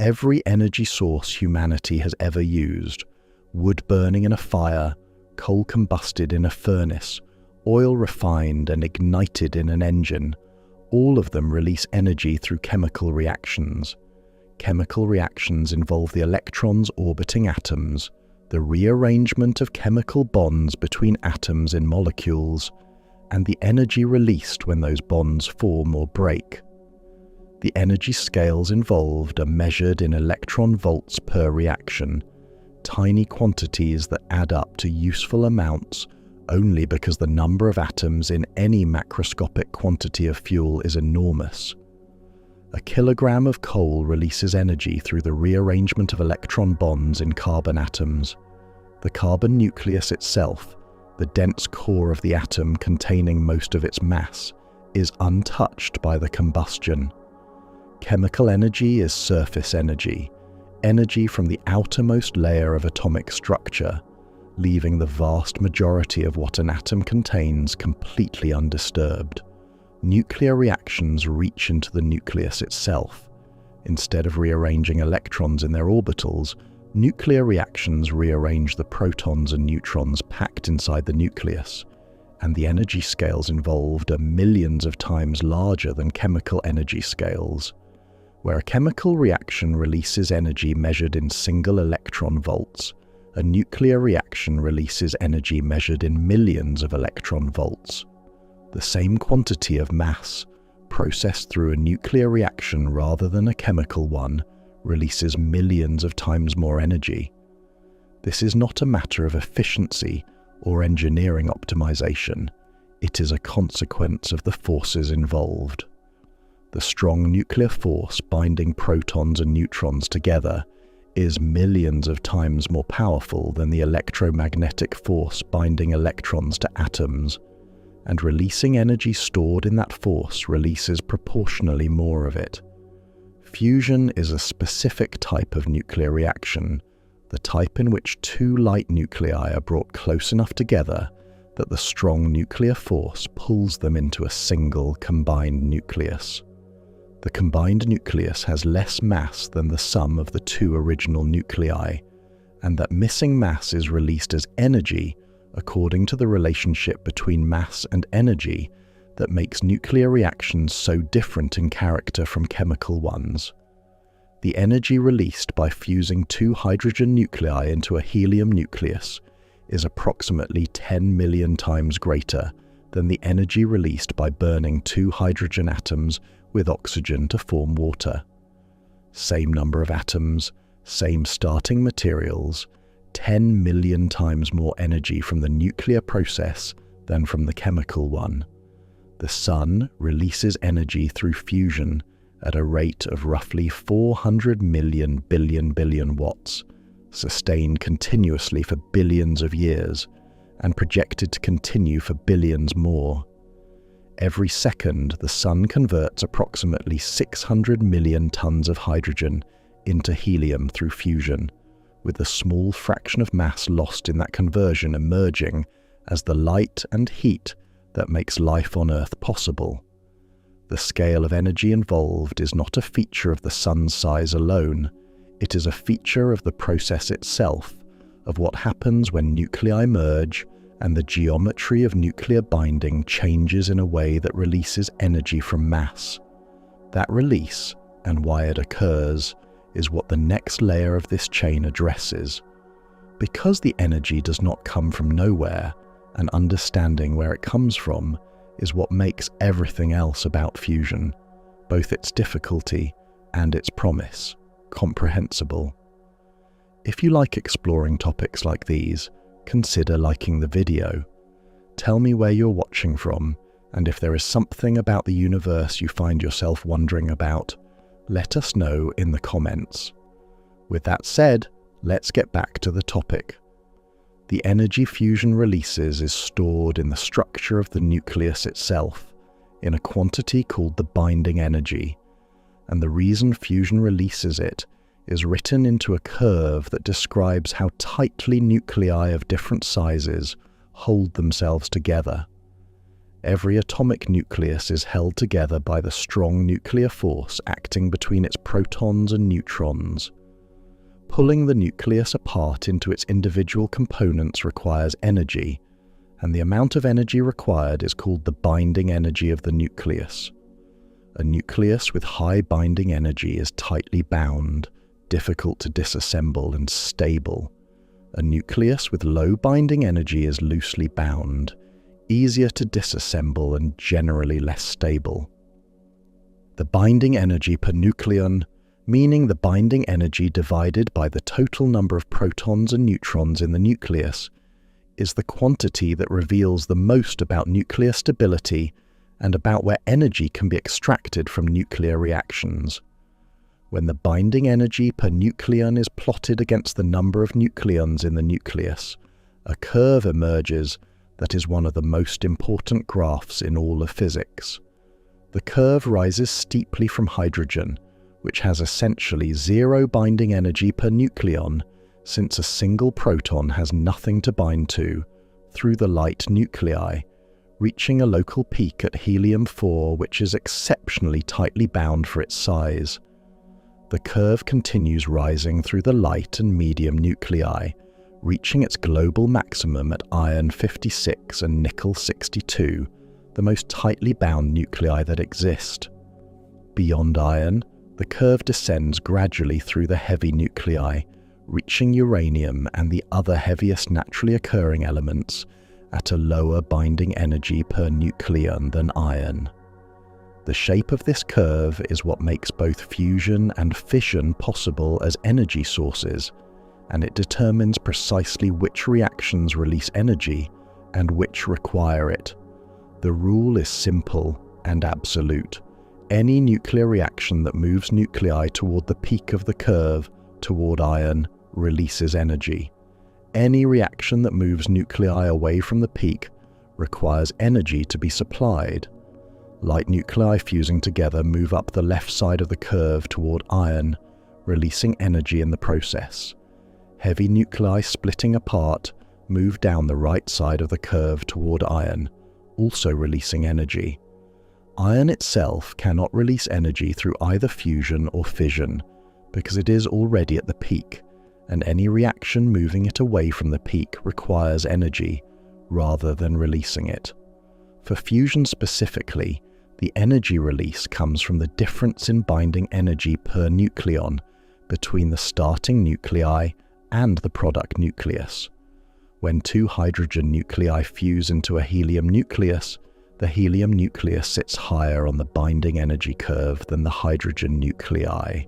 every energy source humanity has ever used, wood burning in a fire, coal combusted in a furnace, oil refined and ignited in an engine, all of them release energy through chemical reactions. Chemical reactions involve the electrons orbiting atoms, the rearrangement of chemical bonds between atoms in molecules, and the energy released when those bonds form or break. The energy scales involved are measured in electron volts per reaction, tiny quantities that add up to useful amounts only because the number of atoms in any macroscopic quantity of fuel is enormous. A kilogram of coal releases energy through the rearrangement of electron bonds in carbon atoms. The carbon nucleus itself, the dense core of the atom containing most of its mass, is untouched by the combustion. Chemical energy is surface energy, energy from the outermost layer of atomic structure, leaving the vast majority of what an atom contains completely undisturbed. Nuclear reactions reach into the nucleus itself. Instead of rearranging electrons in their orbitals, nuclear reactions rearrange the protons and neutrons packed inside the nucleus, and the energy scales involved are millions of times larger than chemical energy scales. Where a chemical reaction releases energy measured in single electron volts, a nuclear reaction releases energy measured in millions of electron volts. The same quantity of mass, processed through a nuclear reaction rather than a chemical one, releases millions of times more energy. This is not a matter of efficiency or engineering optimization. It is a consequence of the forces involved. The strong nuclear force binding protons and neutrons together is millions of times more powerful than the electromagnetic force binding electrons to atoms, and releasing energy stored in that force releases proportionally more of it. Fusion is a specific type of nuclear reaction, the type in which two light nuclei are brought close enough together that the strong nuclear force pulls them into a single combined nucleus. The combined nucleus has less mass than the sum of the two original nuclei, and that missing mass is released as energy according to the relationship between mass and energy that makes nuclear reactions so different in character from chemical ones. The energy released by fusing two hydrogen nuclei into a helium nucleus is approximately 10 million times greater than the energy released by burning two hydrogen atoms with oxygen to form water. Same number of atoms, same starting materials, 10 million times more energy from the nuclear process than from the chemical one. The Sun releases energy through fusion at a rate of roughly 400 million billion watts, sustained continuously for billions of years, and projected to continue for billions more. Every second, the Sun converts approximately 600 million tons of hydrogen into helium through fusion, with a small fraction of mass lost in that conversion emerging as the light and heat that makes life on Earth possible. The scale of energy involved is not a feature of the Sun's size alone. It is a feature of the process itself, of what happens when nuclei merge and the geometry of nuclear binding changes in a way that releases energy from mass. That release, and why it occurs, is what the next layer of this chain addresses. Because the energy does not come from nowhere, and understanding where it comes from is what makes everything else about fusion, both its difficulty and its promise, comprehensible. If you like exploring topics like these, consider liking the video. Tell me where you're watching from, and if there is something about the universe you find yourself wondering about, let us know in the comments. With that said, let's get back to the topic. The energy fusion releases is stored in the structure of the nucleus itself, in a quantity called the binding energy, and the reason fusion releases it is written into a curve that describes how tightly nuclei of different sizes hold themselves together. Every atomic nucleus is held together by the strong nuclear force acting between its protons and neutrons. Pulling the nucleus apart into its individual components requires energy, and the amount of energy required is called the binding energy of the nucleus. A nucleus with high binding energy is tightly bound, difficult to disassemble, and stable. A nucleus with low binding energy is loosely bound, easier to disassemble, and generally less stable. The binding energy per nucleon, meaning the binding energy divided by the total number of protons and neutrons in the nucleus, is the quantity that reveals the most about nuclear stability and about where energy can be extracted from nuclear reactions. When the binding energy per nucleon is plotted against the number of nucleons in the nucleus, a curve emerges that is one of the most important graphs in all of physics. The curve rises steeply from hydrogen, which has essentially zero binding energy per nucleon, since a single proton has nothing to bind to, through the light nuclei, reaching a local peak at helium-4, which is exceptionally tightly bound for its size. The curve continues rising through the light and medium nuclei, reaching its global maximum at iron-56 and nickel-62, the most tightly bound nuclei that exist. Beyond iron, the curve descends gradually through the heavy nuclei, reaching uranium and the other heaviest naturally occurring elements at a lower binding energy per nucleon than iron. The shape of this curve is what makes both fusion and fission possible as energy sources, and it determines precisely which reactions release energy and which require it. The rule is simple and absolute. Any nuclear reaction that moves nuclei toward the peak of the curve, toward iron, releases energy. Any reaction that moves nuclei away from the peak requires energy to be supplied. Light nuclei fusing together move up the left side of the curve toward iron, releasing energy in the process. Heavy nuclei splitting apart move down the right side of the curve toward iron, also releasing energy. Iron itself cannot release energy through either fusion or fission, because it is already at the peak, and any reaction moving it away from the peak requires energy, rather than releasing it. For fusion specifically, the energy release comes from the difference in binding energy per nucleon between the starting nuclei and the product nucleus. When two hydrogen nuclei fuse into a helium nucleus, the helium nucleus sits higher on the binding energy curve than the hydrogen nuclei.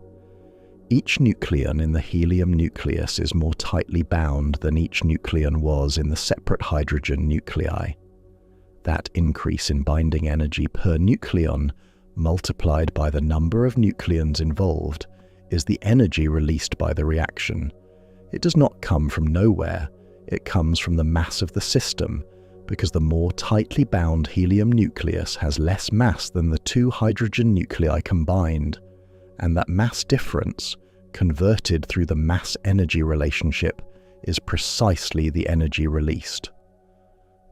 Each nucleon in the helium nucleus is more tightly bound than each nucleon was in the separate hydrogen nuclei. That increase in binding energy per nucleon, multiplied by the number of nucleons involved, is the energy released by the reaction. It does not come from nowhere, it comes from the mass of the system, because the more tightly bound helium nucleus has less mass than the two hydrogen nuclei combined, and that mass difference, converted through the mass-energy relationship, is precisely the energy released.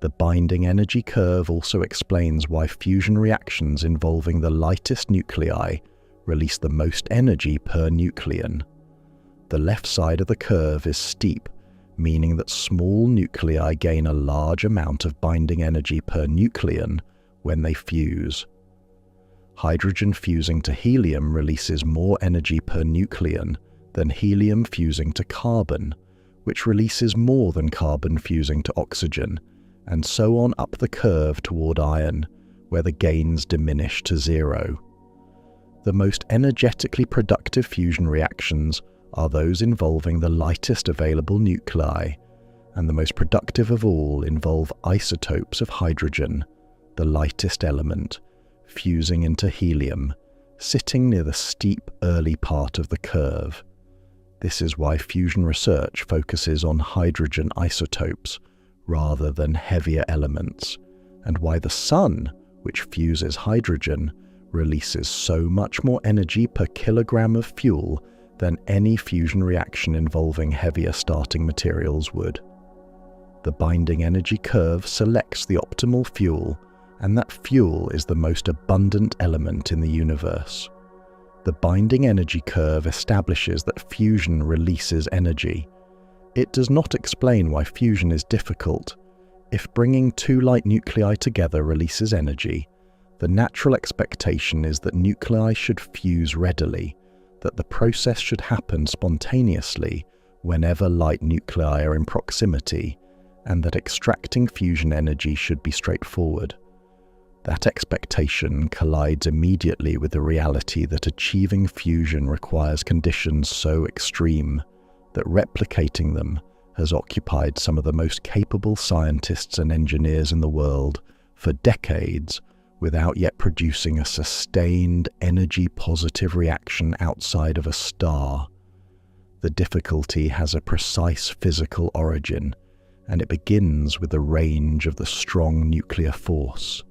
The binding energy curve also explains why fusion reactions involving the lightest nuclei release the most energy per nucleon. The left side of the curve is steep, meaning that small nuclei gain a large amount of binding energy per nucleon when they fuse. Hydrogen fusing to helium releases more energy per nucleon than helium fusing to carbon, which releases more than carbon fusing to oxygen, and so on up the curve toward iron, where the gains diminish to zero. The most energetically productive fusion reactions are those involving the lightest available nuclei, and the most productive of all involve isotopes of hydrogen, the lightest element, fusing into helium, sitting near the steep early part of the curve. This is why fusion research focuses on hydrogen isotopes rather than heavier elements, and why the Sun, which fuses hydrogen, releases so much more energy per kilogram of fuel than any fusion reaction involving heavier starting materials would. The binding energy curve selects the optimal fuel and that fuel is the most abundant element in the universe. The binding energy curve establishes that fusion releases energy. It does not explain why fusion is difficult. If bringing two light nuclei together releases energy, the natural expectation is that nuclei should fuse readily, that the process should happen spontaneously whenever light nuclei are in proximity, and that extracting fusion energy should be straightforward. That expectation collides immediately with the reality that achieving fusion requires conditions so extreme that replicating them has occupied some of the most capable scientists and engineers in the world for decades without yet producing a sustained energy-positive reaction outside of a star. The difficulty has a precise physical origin, and it begins with the range of the strong nuclear force.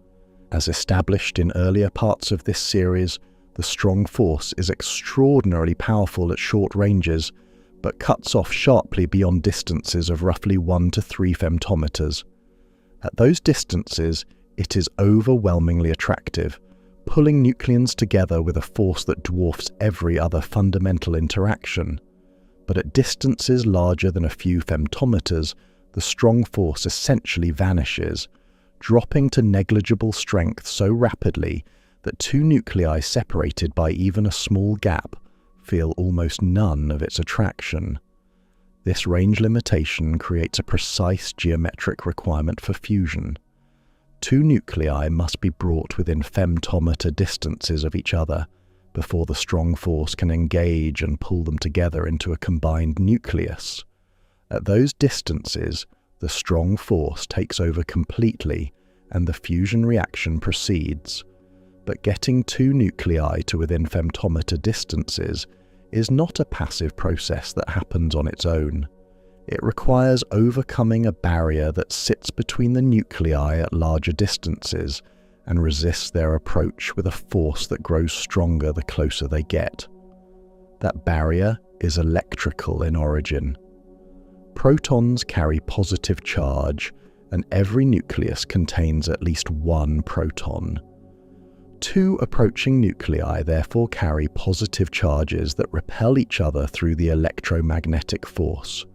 As established in earlier parts of this series, the strong force is extraordinarily powerful at short ranges, but cuts off sharply beyond distances of roughly 1 to 3 femtometers. At those distances, it is overwhelmingly attractive, pulling nucleons together with a force that dwarfs every other fundamental interaction. But at distances larger than a few femtometers, the strong force essentially vanishes, dropping to negligible strength so rapidly that two nuclei separated by even a small gap feel almost none of its attraction. This range limitation creates a precise geometric requirement for fusion. Two nuclei must be brought within femtometer distances of each other before the strong force can engage and pull them together into a combined nucleus. At those distances, the strong force takes over completely and the fusion reaction proceeds. But getting two nuclei to within femtometer distances is not a passive process that happens on its own. It requires overcoming a barrier that sits between the nuclei at larger distances and resists their approach with a force that grows stronger the closer they get. That barrier is electrical in origin. Protons carry positive charge, and every nucleus contains at least one proton. Two approaching nuclei therefore carry positive charges that repel each other through the electromagnetic force.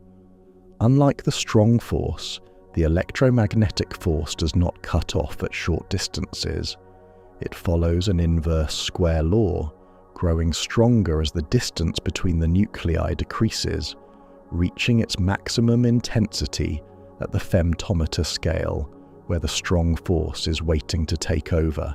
Unlike the strong force, the electromagnetic force does not cut off at short distances. It follows an inverse square law, growing stronger as the distance between the nuclei decreases, reaching its maximum intensity at the femtometer scale, where the strong force is waiting to take over.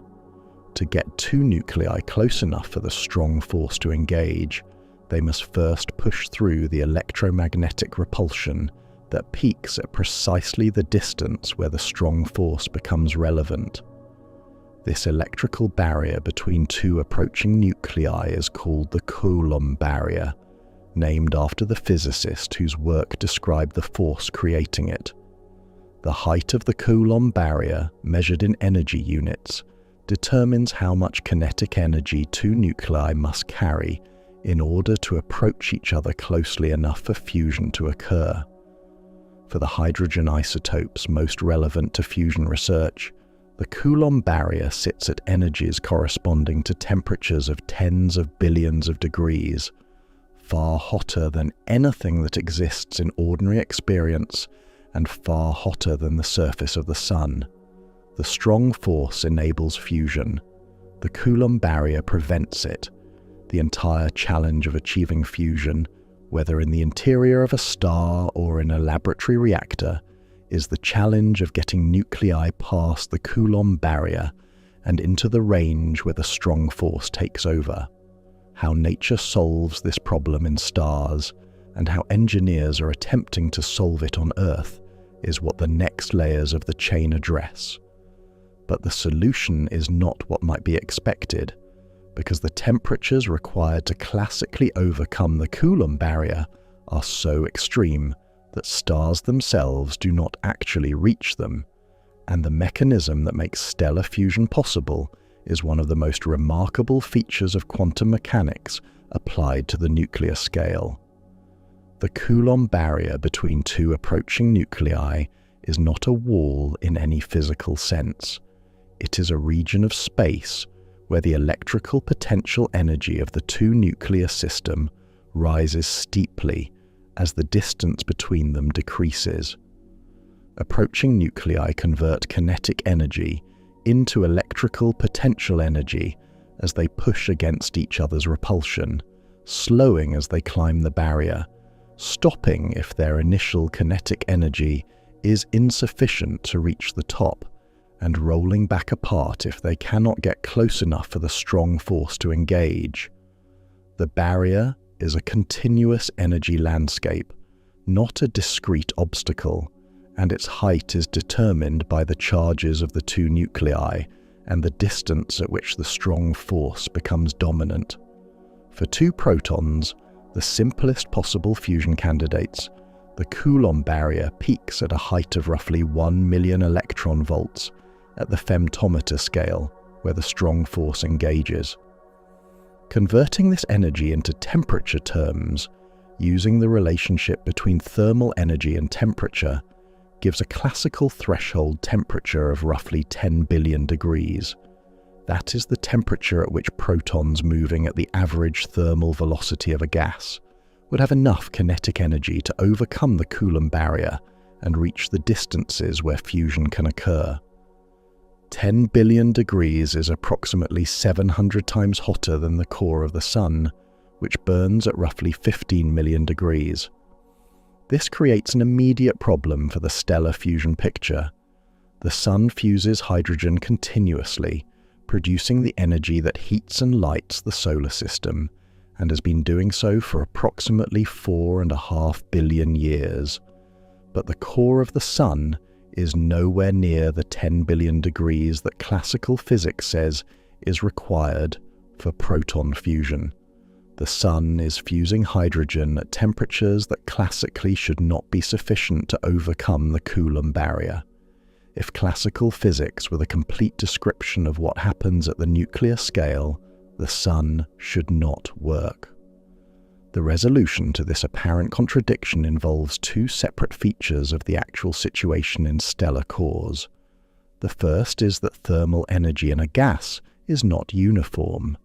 To get two nuclei close enough for the strong force to engage, they must first push through the electromagnetic repulsion that peaks at precisely the distance where the strong force becomes relevant. This electrical barrier between two approaching nuclei is called the Coulomb Barrier, named after the physicist whose work described the force creating it. The height of the Coulomb Barrier, measured in energy units, determines how much kinetic energy two nuclei must carry in order to approach each other closely enough for fusion to occur. For the hydrogen isotopes most relevant to fusion research, the Coulomb Barrier sits at energies corresponding to temperatures of tens of billions of degrees, far hotter than anything that exists in ordinary experience and far hotter than the surface of the Sun. The strong force enables fusion. The Coulomb Barrier prevents it. The entire challenge of achieving fusion, whether in the interior of a star or in a laboratory reactor, is the challenge of getting nuclei past the Coulomb Barrier and into the range where the strong force takes over. How nature solves this problem in stars, and how engineers are attempting to solve it on Earth, is what the next layers of the chain address. But the solution is not what might be expected, because the temperatures required to classically overcome the Coulomb Barrier are so extreme that stars themselves do not actually reach them, and the mechanism that makes stellar fusion possible is one of the most remarkable features of quantum mechanics applied to the nuclear scale. The Coulomb Barrier between two approaching nuclei is not a wall in any physical sense. It is a region of space where the electrical potential energy of the two-nuclear system rises steeply as the distance between them decreases. Approaching nuclei convert kinetic energy into electrical potential energy as they push against each other's repulsion, slowing as they climb the barrier, stopping if their initial kinetic energy is insufficient to reach the top, and rolling back apart if they cannot get close enough for the strong force to engage. The barrier is a continuous energy landscape, not a discrete obstacle, and its height is determined by the charges of the two nuclei and the distance at which the strong force becomes dominant. For two protons, the simplest possible fusion candidates, the Coulomb barrier peaks at a height of roughly 1 million electron volts at the femtometer scale, where the strong force engages. Converting this energy into temperature terms, using the relationship between thermal energy and temperature, gives a classical threshold temperature of roughly 10 billion degrees. That is the temperature at which protons moving at the average thermal velocity of a gas would have enough kinetic energy to overcome the Coulomb barrier and reach the distances where fusion can occur. 10 billion degrees is approximately 700 times hotter than the core of the Sun, which burns at roughly 15 million degrees. This creates an immediate problem for the stellar fusion picture. The Sun fuses hydrogen continuously, producing the energy that heats and lights the solar system, and has been doing so for approximately 4.5 billion years. But the core of the Sun is nowhere near the 10 billion degrees that classical physics says is required for proton fusion. The Sun is fusing hydrogen at temperatures that classically should not be sufficient to overcome the Coulomb barrier. If classical physics were the complete description of what happens at the nuclear scale, the Sun should not work. The resolution to this apparent contradiction involves two separate features of the actual situation in stellar cores. The first is that thermal energy in a gas is not uniform.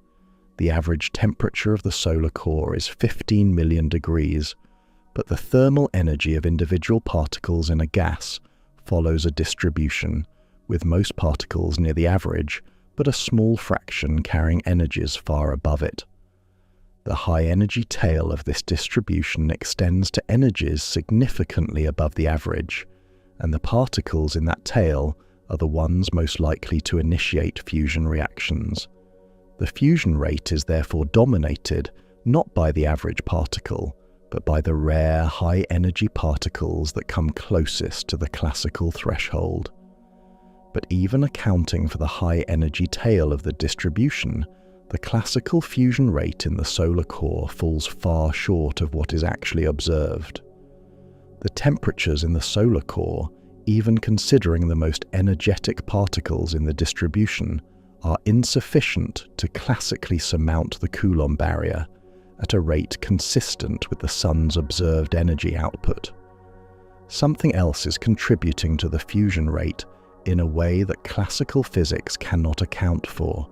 The average temperature of the solar core is 15 million degrees, but the thermal energy of individual particles in a gas follows a distribution, with most particles near the average, but a small fraction carrying energies far above it. The high-energy tail of this distribution extends to energies significantly above the average, and the particles in that tail are the ones most likely to initiate fusion reactions. The fusion rate is therefore dominated not by the average particle, but by the rare high-energy particles that come closest to the classical threshold. But even accounting for the high-energy tail of the distribution, the classical fusion rate in the solar core falls far short of what is actually observed. The temperatures in the solar core, even considering the most energetic particles in the distribution, are insufficient to classically surmount the Coulomb barrier at a rate consistent with the Sun's observed energy output. Something else is contributing to the fusion rate in a way that classical physics cannot account for,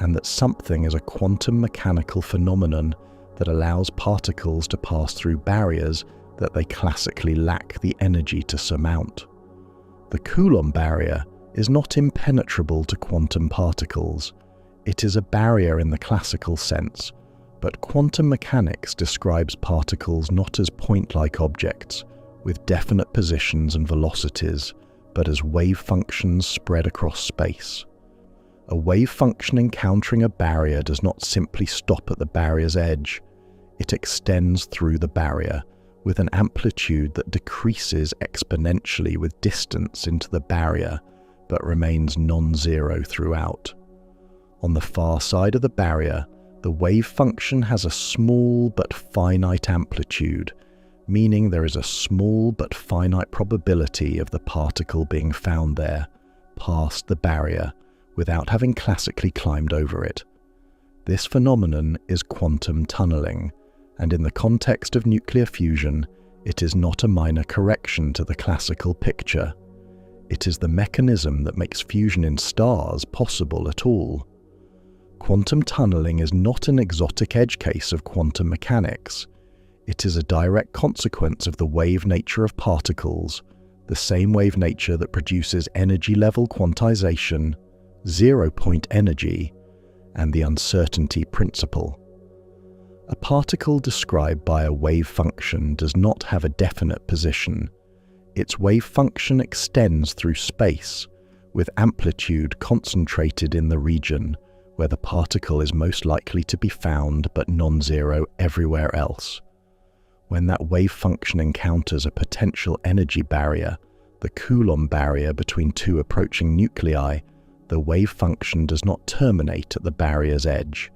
and that something is a quantum mechanical phenomenon that allows particles to pass through barriers that they classically lack the energy to surmount. The Coulomb barrier is not impenetrable to quantum particles. It is a barrier in the classical sense, but quantum mechanics describes particles not as point-like objects with definite positions and velocities, but as wave functions spread across space. A wave function encountering a barrier does not simply stop at the barrier's edge. It extends through the barrier with an amplitude that decreases exponentially with distance into the barrier, but remains non-zero throughout. On the far side of the barrier, the wave function has a small but finite amplitude, meaning there is a small but finite probability of the particle being found there, past the barrier, without having classically climbed over it. This phenomenon is quantum tunneling, and in the context of nuclear fusion, it is not a minor correction to the classical picture. It is the mechanism that makes fusion in stars possible at all. Quantum tunneling is not an exotic edge case of quantum mechanics. It is a direct consequence of the wave nature of particles, the same wave nature that produces energy level quantization, zero-point energy, and the uncertainty principle. A particle described by a wave function does not have a definite position. Its wave function extends through space, with amplitude concentrated in the region where the particle is most likely to be found but non-zero everywhere else. When that wave function encounters a potential energy barrier, the Coulomb barrier between two approaching nuclei, the wave function does not terminate at the barrier's edge.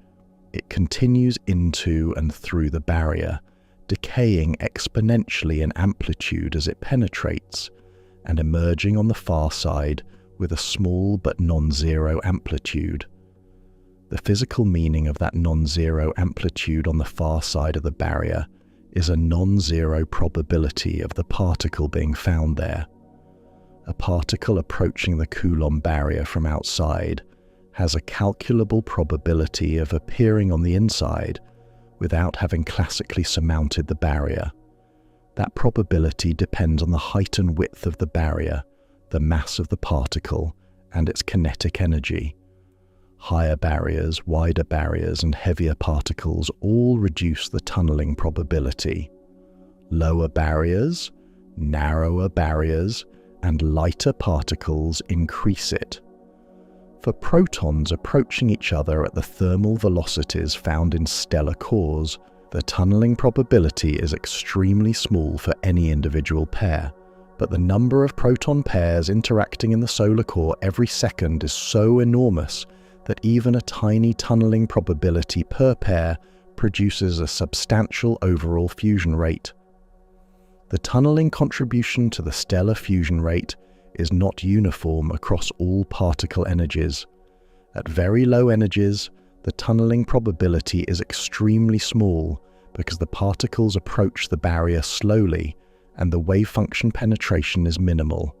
It continues into and through the barrier, decaying exponentially in amplitude as it penetrates, and emerging on the far side with a small but non-zero amplitude. The physical meaning of that non-zero amplitude on the far side of the barrier is a non-zero probability of the particle being found there. A particle approaching the Coulomb barrier from outside has a calculable probability of appearing on the inside without having classically surmounted the barrier. That probability depends on the height and width of the barrier, the mass of the particle, and its kinetic energy. Higher barriers, wider barriers, and heavier particles all reduce the tunneling probability. Lower barriers, narrower barriers, and lighter particles increase it. For protons approaching each other at the thermal velocities found in stellar cores, the tunneling probability is extremely small for any individual pair, but the number of proton pairs interacting in the solar core every second is so enormous that even a tiny tunneling probability per pair produces a substantial overall fusion rate. The tunneling contribution to the stellar fusion rate is not uniform across all particle energies. At very low energies, the tunneling probability is extremely small because the particles approach the barrier slowly and the wave function penetration is minimal.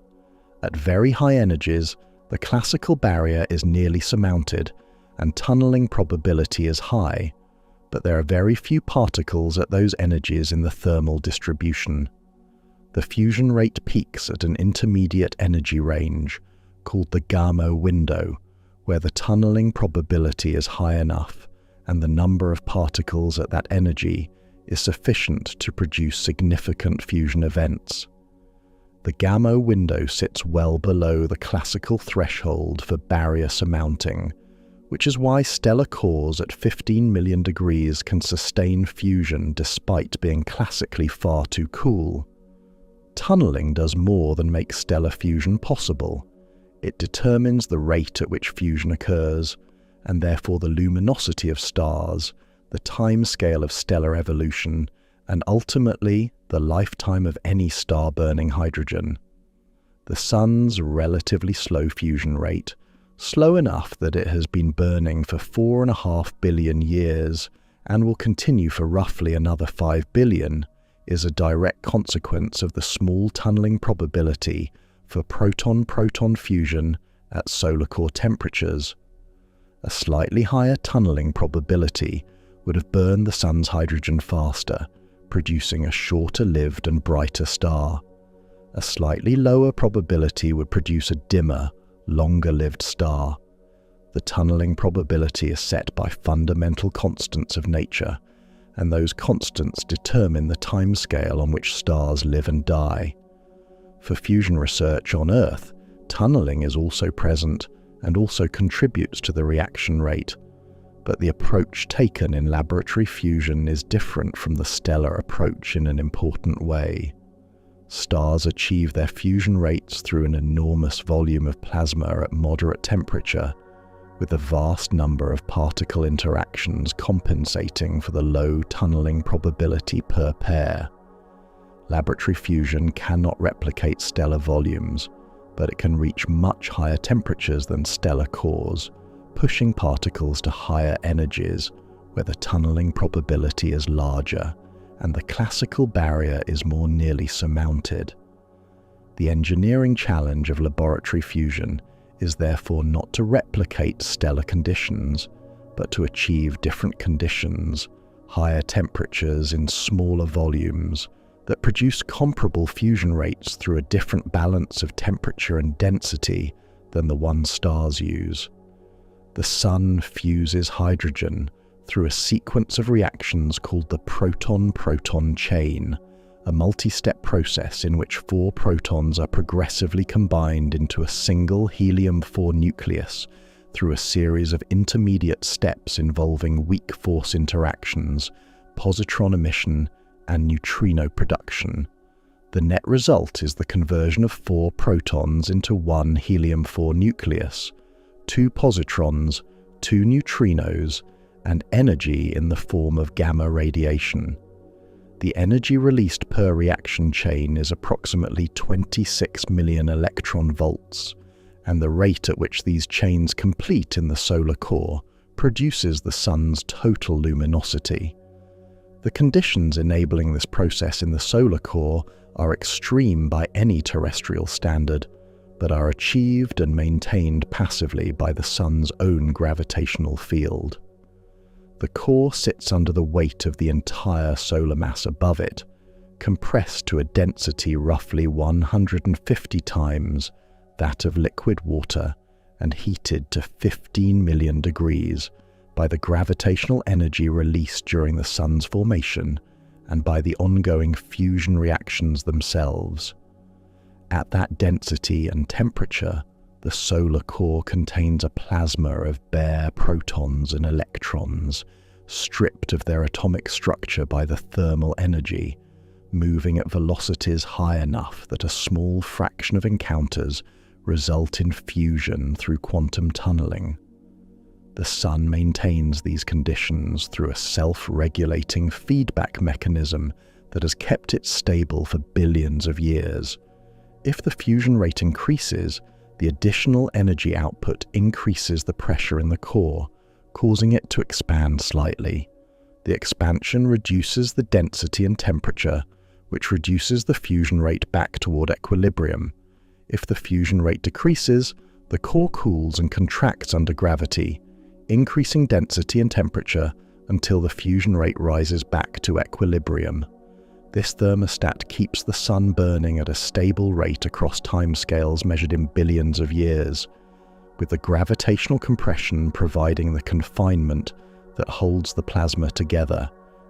At very high energies, the classical barrier is nearly surmounted and tunneling probability is high, but there are very few particles at those energies in the thermal distribution. The fusion rate peaks at an intermediate energy range, called the gamma window, where the tunneling probability is high enough and the number of particles at that energy is sufficient to produce significant fusion events. The gamma window sits well below the classical threshold for barrier surmounting, which is why stellar cores at 15 million degrees can sustain fusion despite being classically far too cool. Tunneling does more than make stellar fusion possible. It determines the rate at which fusion occurs, and therefore the luminosity of stars, the time scale of stellar evolution, and ultimately the lifetime of any star burning hydrogen. The Sun's relatively slow fusion rate, slow enough that it has been burning for 4.5 billion years and will continue for roughly another 5 billion, is a direct consequence of the small tunneling probability for proton-proton fusion at solar core temperatures. A slightly higher tunneling probability would have burned the Sun's hydrogen faster, producing a shorter-lived and brighter star. A slightly lower probability would produce a dimmer, longer-lived star. The tunneling probability is set by fundamental constants of nature, and those constants determine the timescale on which stars live and die. For fusion research on Earth, tunneling is also present and also contributes to the reaction rate, but the approach taken in laboratory fusion is different from the stellar approach in an important way. Stars achieve their fusion rates through an enormous volume of plasma at moderate temperature, with a vast number of particle interactions compensating for the low tunneling probability per pair. Laboratory fusion cannot replicate stellar volumes, but it can reach much higher temperatures than stellar cores, pushing particles to higher energies where the tunneling probability is larger and the classical barrier is more nearly surmounted. The engineering challenge of laboratory fusion is therefore not to replicate stellar conditions, but to achieve different conditions, higher temperatures in smaller volumes, that produce comparable fusion rates through a different balance of temperature and density than the one stars use. The Sun fuses hydrogen through a sequence of reactions called the proton-proton chain, a multi-step process in which 4 protons are progressively combined into a single helium-4 nucleus through a series of intermediate steps involving weak force interactions, positron emission, and neutrino production. The net result is the conversion of 4 protons into 1 helium-4 nucleus, 2 positrons, 2 neutrinos, and energy in the form of gamma radiation. The energy released per reaction chain is approximately 26 million electron volts, and the rate at which these chains complete in the solar core produces the Sun's total luminosity. The conditions enabling this process in the solar core are extreme by any terrestrial standard, but are achieved and maintained passively by the Sun's own gravitational field. The core sits under the weight of the entire solar mass above it, compressed to a density roughly 150 times that of liquid water and heated to 15 million degrees by the gravitational energy released during the Sun's formation and by the ongoing fusion reactions themselves. At that density and temperature, the solar core contains a plasma of bare protons and electrons, stripped of their atomic structure by the thermal energy, moving at velocities high enough that a small fraction of encounters result in fusion through quantum tunneling. The Sun maintains these conditions through a self-regulating feedback mechanism that has kept it stable for billions of years. If the fusion rate increases, the additional energy output increases the pressure in the core, causing it to expand slightly. The expansion reduces the density and temperature, which reduces the fusion rate back toward equilibrium. If the fusion rate decreases, the core cools and contracts under gravity, increasing density and temperature until the fusion rate rises back to equilibrium. This thermostat keeps the Sun burning at a stable rate across timescales measured in billions of years, with the gravitational compression providing the confinement that holds the plasma together,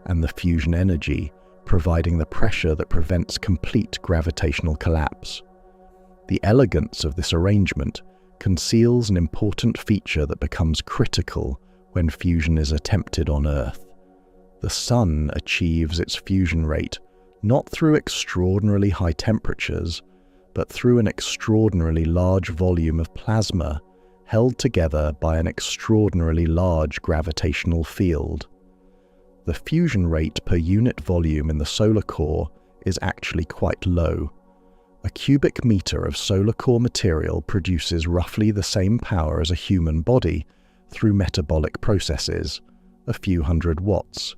and the fusion energy providing the pressure that prevents complete gravitational collapse. The elegance of this arrangement conceals an important feature that becomes critical when fusion is attempted on Earth. The Sun achieves its fusion rate not through extraordinarily high temperatures, but through an extraordinarily large volume of plasma held together by an extraordinarily large gravitational field. The fusion rate per unit volume in the solar core is actually quite low. A cubic meter of solar core material produces roughly the same power as a human body through metabolic processes, a few hundred watts.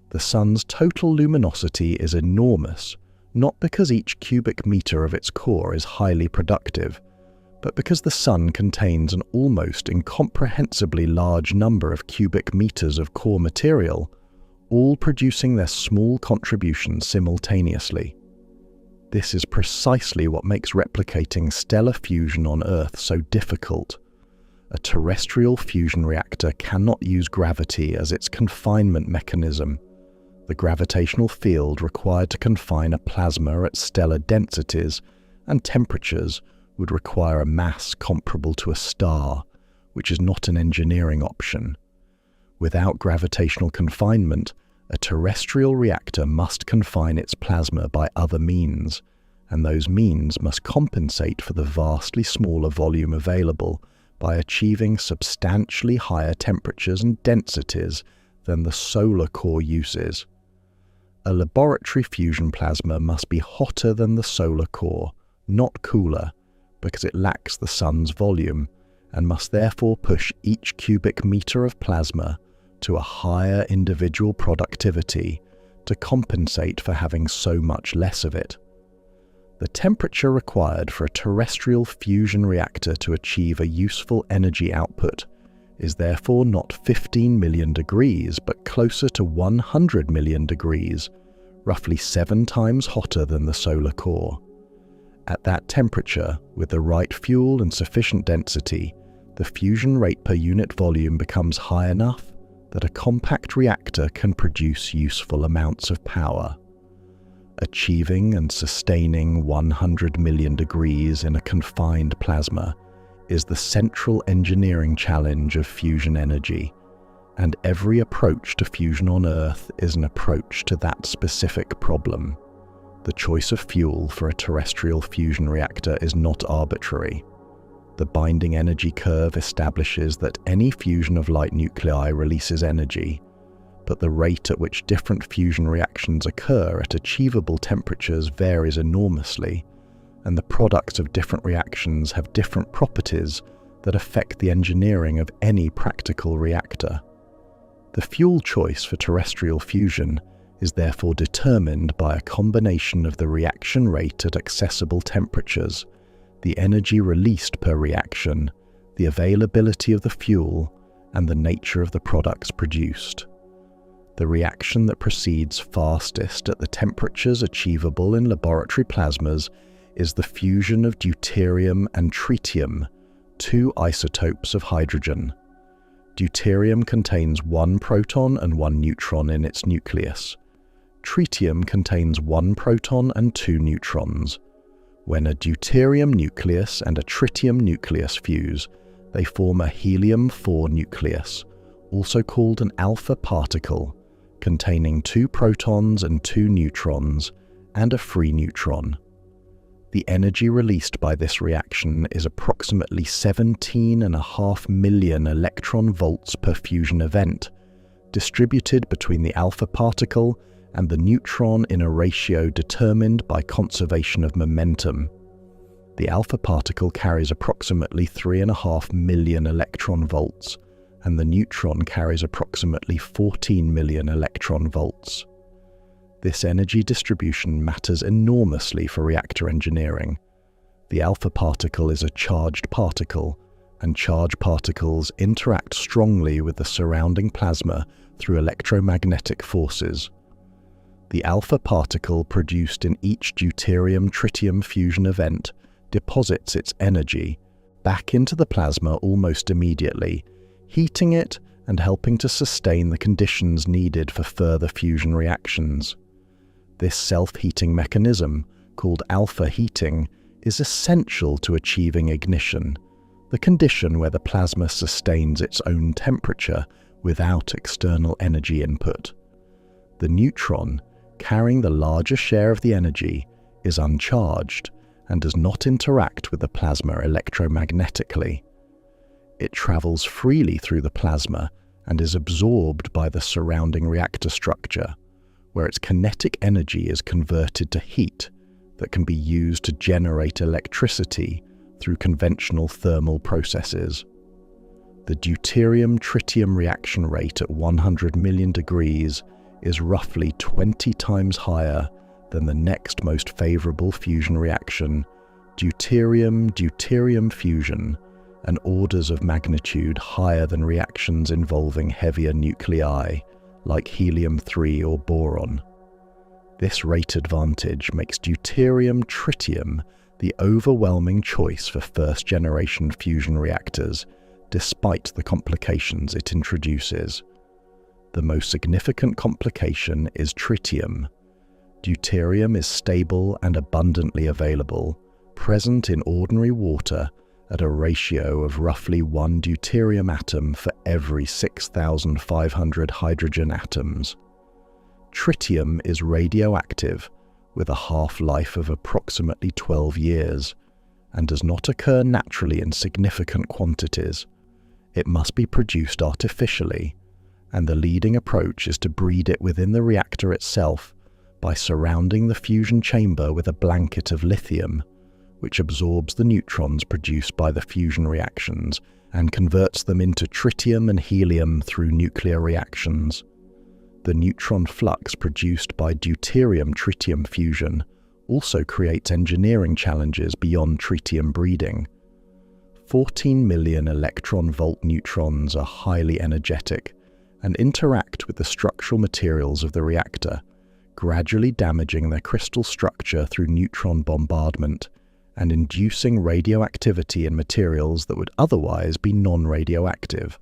The Sun's total luminosity is enormous, not because each cubic meter of its core is highly productive, but because the Sun contains an almost incomprehensibly large number of cubic meters of core material, all producing their small contributions simultaneously. This is precisely what makes replicating stellar fusion on Earth so difficult. A terrestrial fusion reactor cannot use gravity as its confinement mechanism. The gravitational field required to confine a plasma at stellar densities and temperatures would require a mass comparable to a star, which is not an engineering option. Without gravitational confinement, a terrestrial reactor must confine its plasma by other means, and those means must compensate for the vastly smaller volume available by achieving substantially higher temperatures and densities than the solar core uses. A laboratory fusion plasma must be hotter than the solar core, not cooler, because it lacks the Sun's volume, and must therefore push each cubic meter of plasma to a higher individual productivity to compensate for having so much less of it. The temperature required for a terrestrial fusion reactor to achieve a useful energy output is therefore not 15 million degrees, but closer to 100 million degrees, roughly 7 times hotter than the solar core. At that temperature, with the right fuel and sufficient density, the fusion rate per unit volume becomes high enough that a compact reactor can produce useful amounts of power. Achieving and sustaining 100 million degrees in a confined plasma is the central engineering challenge of fusion energy, and every approach to fusion on Earth is an approach to that specific problem. The choice of fuel for a terrestrial fusion reactor is not arbitrary. The binding energy curve establishes that any fusion of light nuclei releases energy, but the rate at which different fusion reactions occur at achievable temperatures varies enormously, and the products of different reactions have different properties that affect the engineering of any practical reactor. The fuel choice for terrestrial fusion is therefore determined by a combination of the reaction rate at accessible temperatures, the energy released per reaction, the availability of the fuel, and the nature of the products produced. The reaction that proceeds fastest at the temperatures achievable in laboratory plasmas is the fusion of deuterium and tritium, 2 isotopes of hydrogen. Deuterium contains 1 proton and 1 neutron in its nucleus. Tritium contains 1 proton and 2 neutrons. When a deuterium nucleus and a tritium nucleus fuse, they form a helium-4 nucleus, also called an alpha particle, containing 2 protons and 2 neutrons, and a free neutron. The energy released by this reaction is approximately 17.5 million electron volts per fusion event, distributed between the alpha particle and the neutron in a ratio determined by conservation of momentum. The alpha particle carries approximately 3.5 million electron volts, and the neutron carries approximately 14 million electron volts. This energy distribution matters enormously for reactor engineering. The alpha particle is a charged particle, and charged particles interact strongly with the surrounding plasma through electromagnetic forces. The alpha particle produced in each deuterium-tritium fusion event deposits its energy back into the plasma almost immediately, heating it and helping to sustain the conditions needed for further fusion reactions. This self-heating mechanism, called alpha heating, is essential to achieving ignition, the condition where the plasma sustains its own temperature without external energy input. The neutron, carrying the larger share of the energy, is uncharged and does not interact with the plasma electromagnetically. It travels freely through the plasma and is absorbed by the surrounding reactor structure, where its kinetic energy is converted to heat that can be used to generate electricity through conventional thermal processes. The deuterium-tritium reaction rate at 100 million degrees is roughly 20 times higher than the next most favorable fusion reaction, deuterium-deuterium fusion, and orders of magnitude higher than reactions involving heavier nuclei, like helium-3 or boron. This rate advantage makes deuterium-tritium the overwhelming choice for first-generation fusion reactors, despite the complications it introduces. The most significant complication is tritium. Deuterium is stable and abundantly available, present in ordinary water at a ratio of roughly 1 deuterium atom for every 6,500 hydrogen atoms. Tritium is radioactive, with a half-life of approximately 12 years, and does not occur naturally in significant quantities. It must be produced artificially, and the leading approach is to breed it within the reactor itself by surrounding the fusion chamber with a blanket of lithium, which absorbs the neutrons produced by the fusion reactions and converts them into tritium and helium through nuclear reactions. The neutron flux produced by deuterium-tritium fusion also creates engineering challenges beyond tritium breeding. 14 million electron-volt neutrons are highly energetic and interact with the structural materials of the reactor, gradually damaging their crystal structure through neutron bombardment and inducing radioactivity in materials that would otherwise be non-radioactive.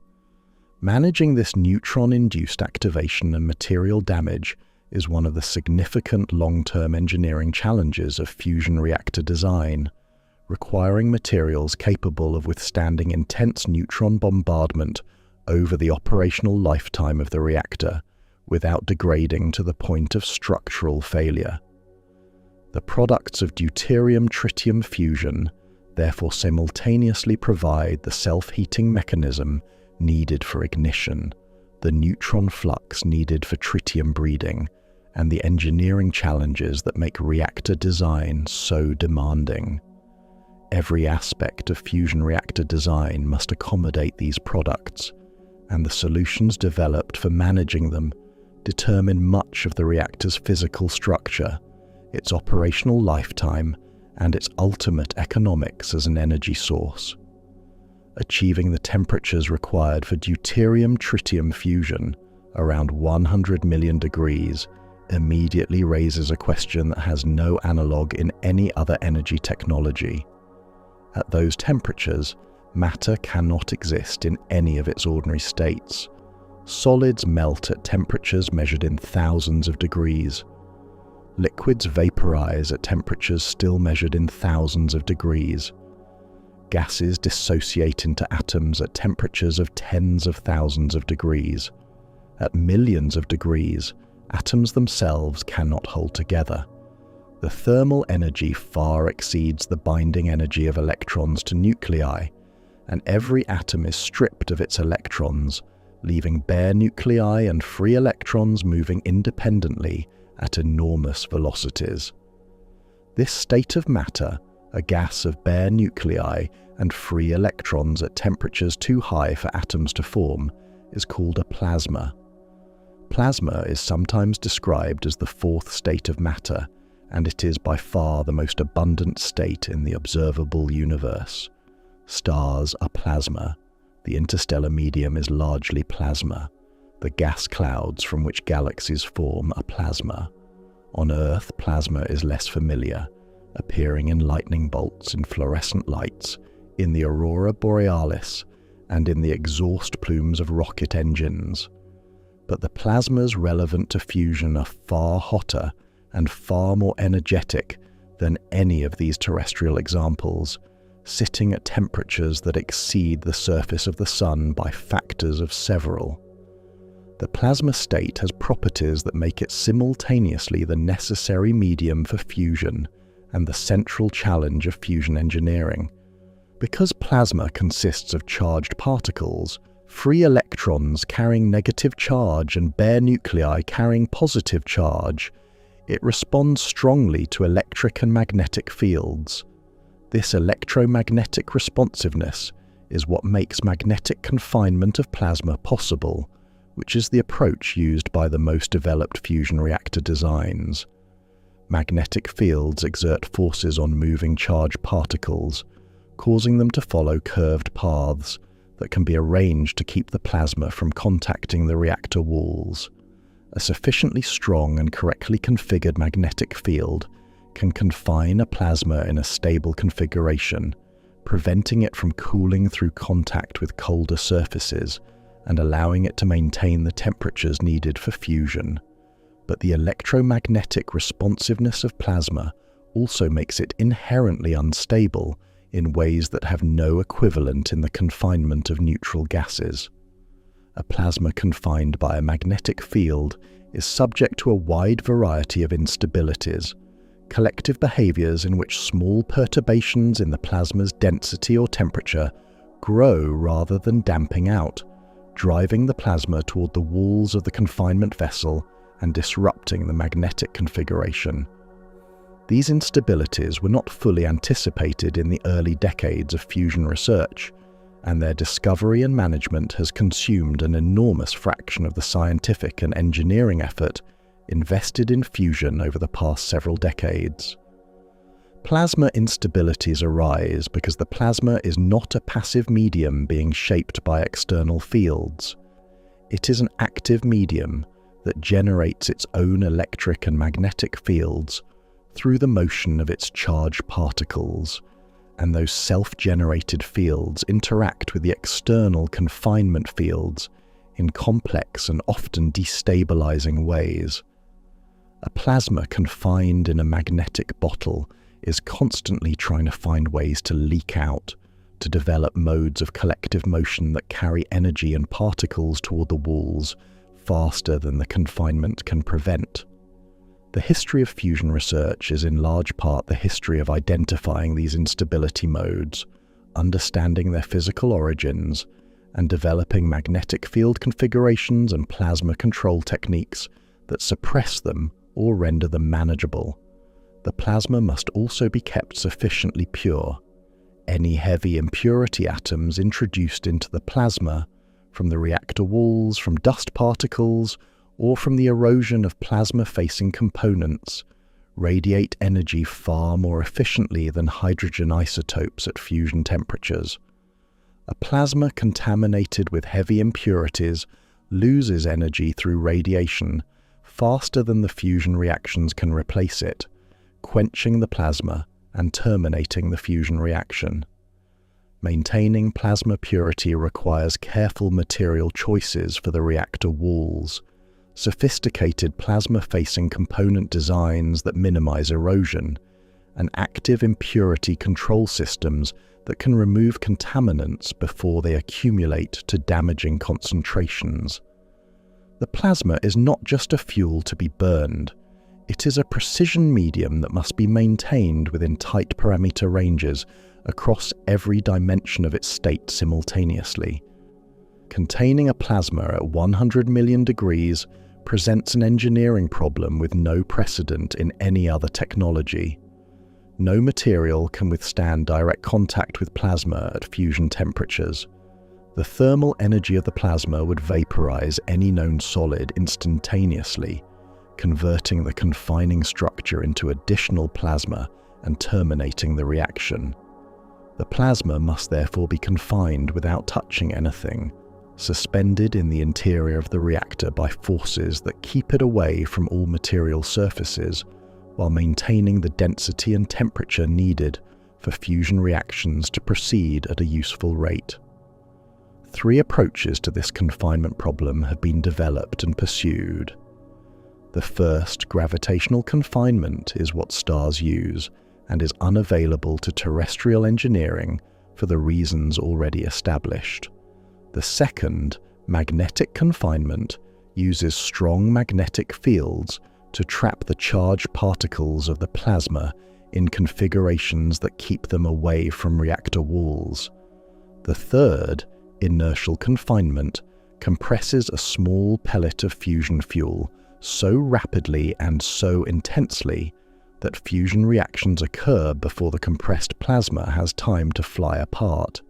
Managing this neutron-induced activation and material damage is one of the significant long-term engineering challenges of fusion reactor design, requiring materials capable of withstanding intense neutron bombardment over the operational lifetime of the reactor without degrading to the point of structural failure. The products of deuterium-tritium fusion therefore simultaneously provide the self-heating mechanism needed for ignition, the neutron flux needed for tritium breeding, and the engineering challenges that make reactor design so demanding. Every aspect of fusion reactor design must accommodate these products, and the solutions developed for managing them determine much of the reactor's physical structure, its operational lifetime, and its ultimate economics as an energy source. Achieving the temperatures required for deuterium-tritium fusion, around 100 million degrees, immediately raises a question that has no analogue in any other energy technology. At those temperatures, matter cannot exist in any of its ordinary states. Solids melt at temperatures measured in thousands of degrees. Liquids vaporize at temperatures still measured in thousands of degrees. Gases dissociate into atoms at temperatures of tens of thousands of degrees. At millions of degrees, atoms themselves cannot hold together. The thermal energy far exceeds the binding energy of electrons to nuclei, and every atom is stripped of its electrons, leaving bare nuclei and free electrons moving independently at enormous velocities. This state of matter, a gas of bare nuclei and free electrons at temperatures too high for atoms to form, is called a plasma. Plasma is sometimes described as the fourth state of matter, and it is by far the most abundant state in the observable universe. Stars are plasma. The interstellar medium is largely plasma. The gas clouds from which galaxies form are plasma. On Earth, plasma is less familiar, appearing in lightning bolts and fluorescent lights, in the aurora borealis, and in the exhaust plumes of rocket engines. But the plasmas relevant to fusion are far hotter and far more energetic than any of these terrestrial examples, sitting at temperatures that exceed the surface of the Sun by factors of several. The plasma state has properties that make it simultaneously the necessary medium for fusion and the central challenge of fusion engineering. Because plasma consists of charged particles, free electrons carrying negative charge and bare nuclei carrying positive charge, it responds strongly to electric and magnetic fields. This electromagnetic responsiveness is what makes magnetic confinement of plasma possible, which is the approach used by the most developed fusion reactor designs. Magnetic fields exert forces on moving charged particles, causing them to follow curved paths that can be arranged to keep the plasma from contacting the reactor walls. A sufficiently strong and correctly configured magnetic field can confine a plasma in a stable configuration, preventing it from cooling through contact with colder surfaces and allowing it to maintain the temperatures needed for fusion. But the electromagnetic responsiveness of plasma also makes it inherently unstable in ways that have no equivalent in the confinement of neutral gases. A plasma confined by a magnetic field is subject to a wide variety of instabilities, collective behaviors in which small perturbations in the plasma's density or temperature grow rather than damping out, driving the plasma toward the walls of the confinement vessel and disrupting the magnetic configuration. These instabilities were not fully anticipated in the early decades of fusion research, and their discovery and management has consumed an enormous fraction of the scientific and engineering effort invested in fusion over the past several decades. Plasma instabilities arise because the plasma is not a passive medium being shaped by external fields. It is an active medium that generates its own electric and magnetic fields through the motion of its charged particles, and those self-generated fields interact with the external confinement fields in complex and often destabilizing ways. A plasma confined in a magnetic bottle is constantly trying to find ways to leak out, to develop modes of collective motion that carry energy and particles toward the walls faster than the confinement can prevent. The history of fusion research is in large part the history of identifying these instability modes, understanding their physical origins, and developing magnetic field configurations and plasma control techniques that suppress them or render them manageable. The plasma must also be kept sufficiently pure. Any heavy impurity atoms introduced into the plasma from the reactor walls, from dust particles, or from the erosion of plasma-facing components radiate energy far more efficiently than hydrogen isotopes at fusion temperatures. A plasma contaminated with heavy impurities loses energy through radiation faster than the fusion reactions can replace it, quenching the plasma and terminating the fusion reaction. Maintaining plasma purity requires careful material choices for the reactor walls, sophisticated plasma-facing component designs that minimize erosion, and active impurity control systems that can remove contaminants before they accumulate to damaging concentrations. The plasma is not just a fuel to be burned. It is a precision medium that must be maintained within tight parameter ranges across every dimension of its state simultaneously. Containing a plasma at 100 million degrees presents an engineering problem with no precedent in any other technology. No material can withstand direct contact with plasma at fusion temperatures. The thermal energy of the plasma would vaporize any known solid instantaneously, converting the confining structure into additional plasma and terminating the reaction. The plasma must therefore be confined without touching anything, suspended in the interior of the reactor by forces that keep it away from all material surfaces, while maintaining the density and temperature needed for fusion reactions to proceed at a useful rate. 3 approaches to this confinement problem have been developed and pursued. The first, gravitational confinement, is what stars use and is unavailable to terrestrial engineering for the reasons already established. The second, magnetic confinement, uses strong magnetic fields to trap the charged particles of the plasma in configurations that keep them away from reactor walls. The third, inertial confinement, compresses a small pellet of fusion fuel so rapidly and so intensely that fusion reactions occur before the compressed plasma has time to fly apart.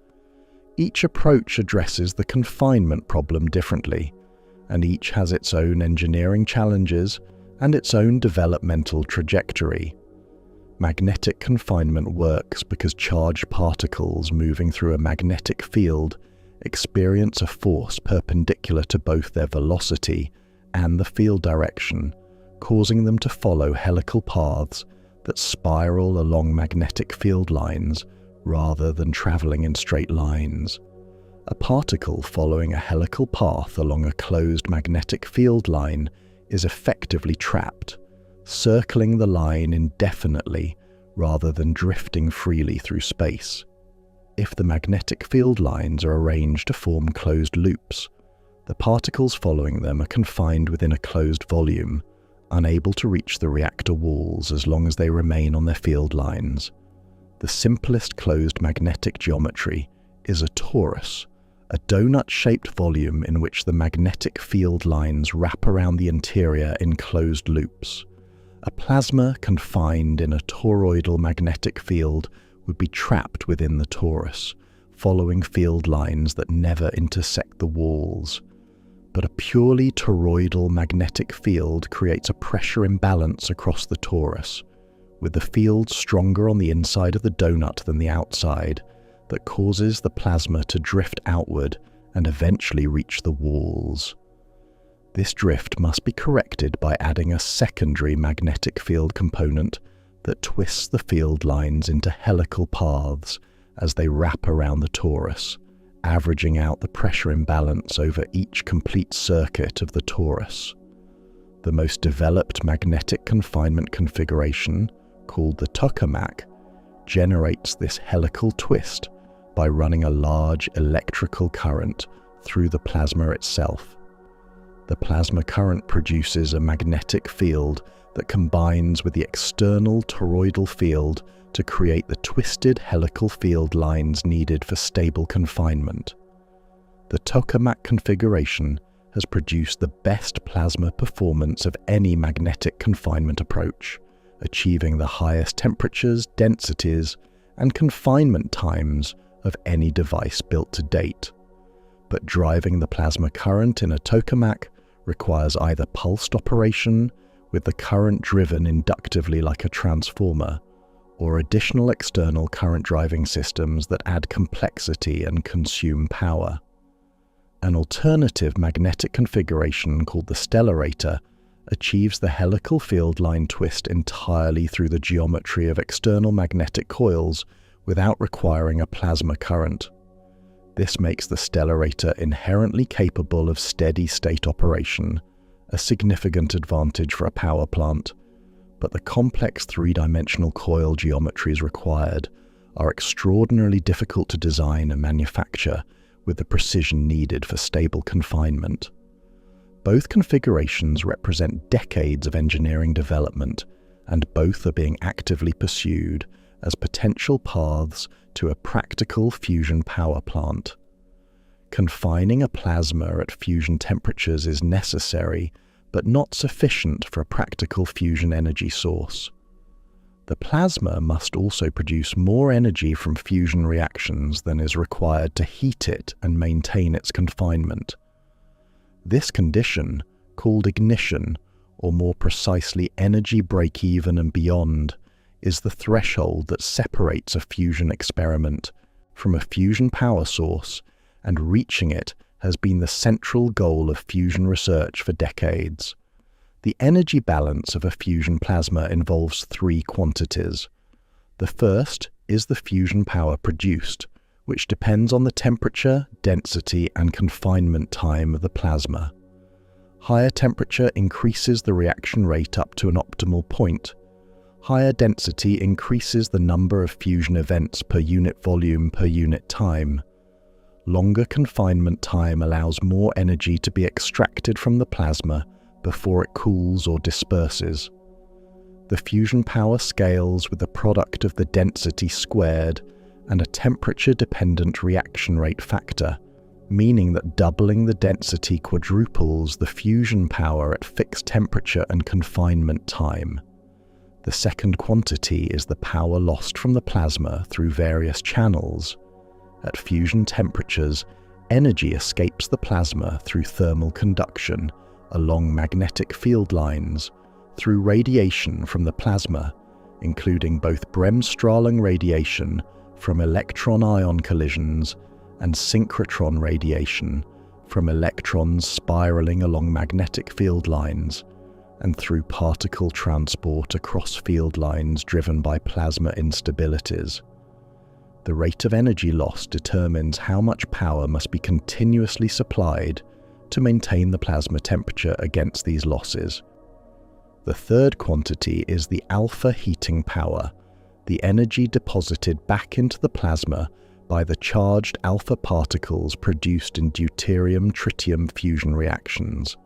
Each approach addresses the confinement problem differently, and each has its own engineering challenges and its own developmental trajectory. Magnetic confinement works because charged particles moving through a magnetic field experience a force perpendicular to both their velocity and the field direction, causing them to follow helical paths that spiral along magnetic field lines rather than traveling in straight lines. A particle following a helical path along a closed magnetic field line is effectively trapped, circling the line indefinitely rather than drifting freely through space. If the magnetic field lines are arranged to form closed loops, the particles following them are confined within a closed volume, unable to reach the reactor walls as long as they remain on their field lines. The simplest closed magnetic geometry is a torus, a donut-shaped volume in which the magnetic field lines wrap around the interior in closed loops. A plasma confined in a toroidal magnetic field would be trapped within the torus, following field lines that never intersect the walls. But a purely toroidal magnetic field creates a pressure imbalance across the torus, with the field stronger on the inside of the donut than the outside, that causes the plasma to drift outward and eventually reach the walls. This drift must be corrected by adding a secondary magnetic field component that twists the field lines into helical paths as they wrap around the torus, averaging out the pressure imbalance over each complete circuit of the torus. The most developed magnetic confinement configuration, called the tokamak, generates this helical twist by running a large electrical current through the plasma itself. The plasma current produces a magnetic field that combines with the external toroidal field to create the twisted helical field lines needed for stable confinement. The tokamak configuration has produced the best plasma performance of any magnetic confinement approach, achieving the highest temperatures, densities, and confinement times of any device built to date. But driving the plasma current in a tokamak requires either pulsed operation, with the current driven inductively like a transformer, or additional external current driving systems that add complexity and consume power. An alternative magnetic configuration called the stellarator achieves the helical field line twist entirely through the geometry of external magnetic coils without requiring a plasma current. This makes the stellarator inherently capable of steady-state operation, a significant advantage for a power plant, but the complex three-dimensional coil geometries required are extraordinarily difficult to design and manufacture with the precision needed for stable confinement. Both configurations represent decades of engineering development, and both are being actively pursued as potential paths to a practical fusion power plant. Confining a plasma at fusion temperatures is necessary, but not sufficient for a practical fusion energy source. The plasma must also produce more energy from fusion reactions than is required to heat it and maintain its confinement. This condition, called ignition, or more precisely energy break-even and beyond, is the threshold that separates a fusion experiment from a fusion power source, and reaching it has been the central goal of fusion research for decades. The energy balance of a fusion plasma involves three quantities. The first is the fusion power produced, which depends on the temperature, density, and confinement time of the plasma. Higher temperature increases the reaction rate up to an optimal point. Higher density increases the number of fusion events per unit volume per unit time. Longer confinement time allows more energy to be extracted from the plasma before it cools or disperses. The fusion power scales with the product of the density squared and a temperature-dependent reaction rate factor, meaning that doubling the density quadruples the fusion power at fixed temperature and confinement time. The second quantity is the power lost from the plasma through various channels. At fusion temperatures, energy escapes the plasma through thermal conduction, along magnetic field lines, through radiation from the plasma, including both Bremsstrahlung radiation from electron-ion collisions and synchrotron radiation from electrons spiraling along magnetic field lines, and through particle transport across field lines driven by plasma instabilities. The rate of energy loss determines how much power must be continuously supplied to maintain the plasma temperature against these losses. The third quantity is the alpha heating power, the energy deposited back into the plasma by the charged alpha particles produced in deuterium-tritium fusion reactions.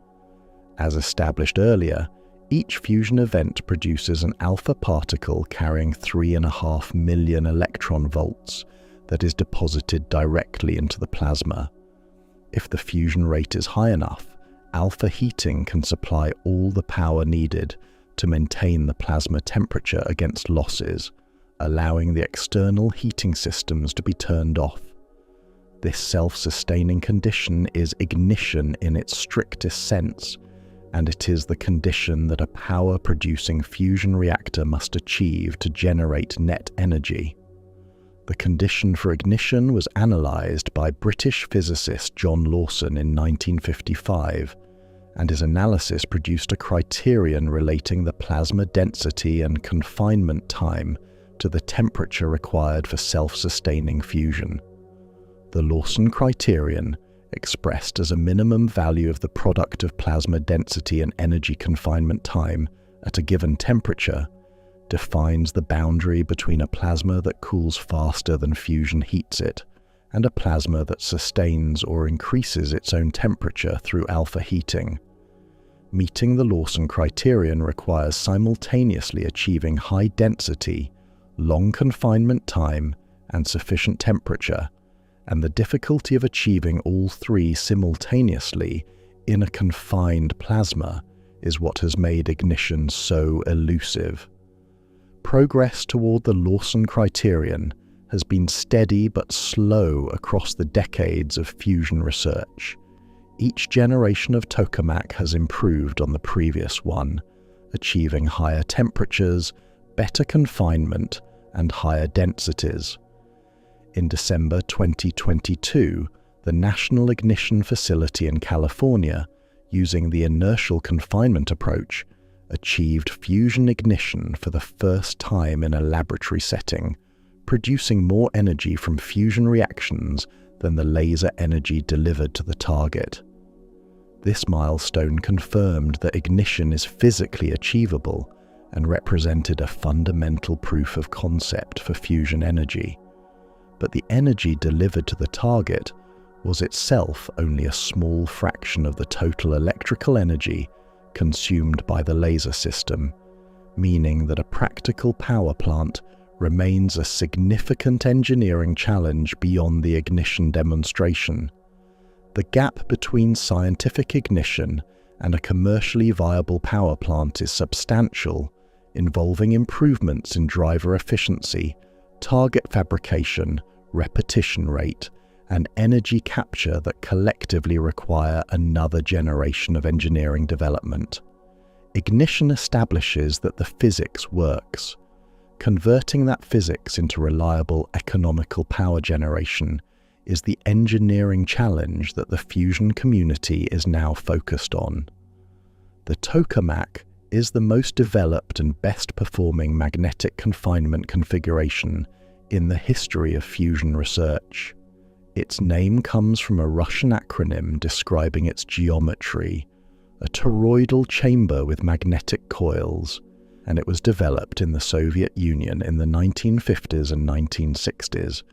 As established earlier, each fusion event produces an alpha particle carrying 3.5 million electron volts that is deposited directly into the plasma. If the fusion rate is high enough, alpha heating can supply all the power needed to maintain the plasma temperature against losses, allowing the external heating systems to be turned off. This self-sustaining condition is ignition in its strictest sense, and it is the condition that a power-producing fusion reactor must achieve to generate net energy. The condition for ignition was analysed by British physicist John Lawson in 1955, and his analysis produced a criterion relating the plasma density and confinement time to the temperature required for self-sustaining fusion. The Lawson criterion, expressed as a minimum value of the product of plasma density and energy confinement time at a given temperature, defines the boundary between a plasma that cools faster than fusion heats it and a plasma that sustains or increases its own temperature through alpha heating. Meeting the Lawson criterion requires simultaneously achieving high density, long confinement time, and sufficient temperature, and the difficulty of achieving all three simultaneously in a confined plasma is what has made ignition so elusive. Progress toward the Lawson criterion has been steady but slow across the decades of fusion research. Each generation of tokamak has improved on the previous one, achieving higher temperatures, better confinement, and higher densities. In December 2022, the National Ignition Facility in California, using the Inertial Confinement Approach, achieved fusion ignition for the first time in a laboratory setting, producing more energy from fusion reactions than the laser energy delivered to the target. This milestone confirmed that ignition is physically achievable and represented a fundamental proof of concept for fusion energy. But the energy delivered to the target was itself only a small fraction of the total electrical energy consumed by the laser system, meaning that a practical power plant remains a significant engineering challenge beyond the ignition demonstration. The gap between scientific ignition and a commercially viable power plant is substantial, involving improvements in driver efficiency, target fabrication, repetition rate, and energy capture that collectively require another generation of engineering development. Ignition establishes that the physics works. Converting that physics into reliable economical power generation is the engineering challenge that the fusion community is now focused on. The tokamak is the most developed and best performing magnetic confinement configuration in the history of fusion research. Its name comes from a Russian acronym describing its geometry, a toroidal chamber with magnetic coils, and it was developed in the Soviet Union in the 1950s and 1960s,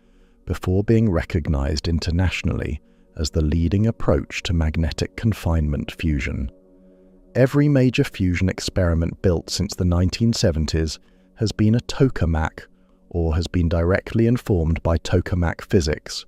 before being recognized internationally as the leading approach to magnetic confinement fusion. Every major fusion experiment built since the 1970s has been a tokamak or has been directly informed by tokamak physics,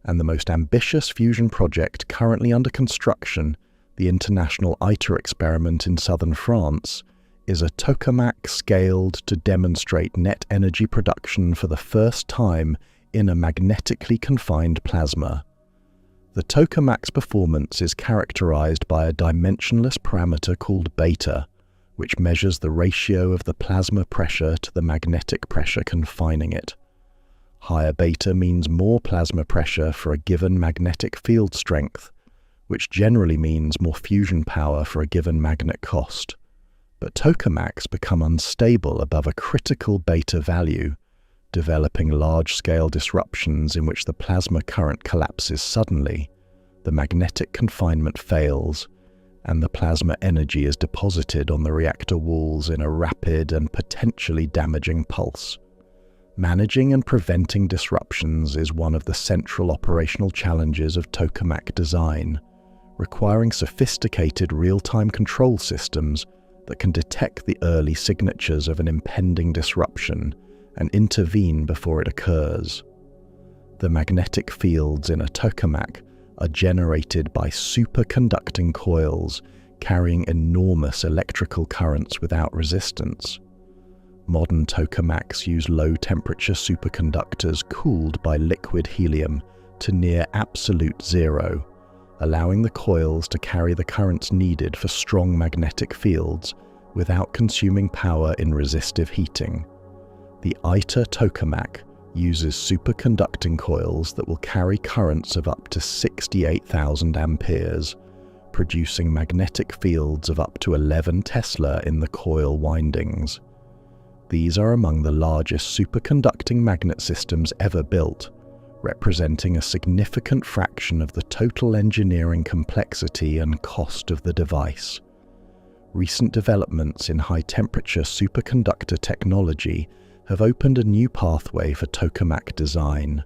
and the most ambitious fusion project currently under construction, the International ITER experiment in southern France, is a tokamak scaled to demonstrate net energy production for the first time in a magnetically confined plasma. The tokamak's performance is characterized by a dimensionless parameter called beta, which measures the ratio of the plasma pressure to the magnetic pressure confining it. Higher beta means more plasma pressure for a given magnetic field strength, which generally means more fusion power for a given magnet cost. But tokamaks become unstable above a critical beta value, developing large-scale disruptions in which the plasma current collapses suddenly, the magnetic confinement fails, and the plasma energy is deposited on the reactor walls in a rapid and potentially damaging pulse. Managing and preventing disruptions is one of the central operational challenges of tokamak design, requiring sophisticated real-time control systems that can detect the early signatures of an impending disruption and intervene before it occurs. The magnetic fields in a tokamak are generated by superconducting coils carrying enormous electrical currents without resistance. Modern tokamaks use low-temperature superconductors cooled by liquid helium to near absolute zero, allowing the coils to carry the currents needed for strong magnetic fields without consuming power in resistive heating. The ITER tokamak uses superconducting coils that will carry currents of up to 68,000 amperes, producing magnetic fields of up to 11 Tesla in the coil windings. These are among the largest superconducting magnet systems ever built, representing a significant fraction of the total engineering complexity and cost of the device. Recent developments in high-temperature superconductor technology have opened a new pathway for tokamak design.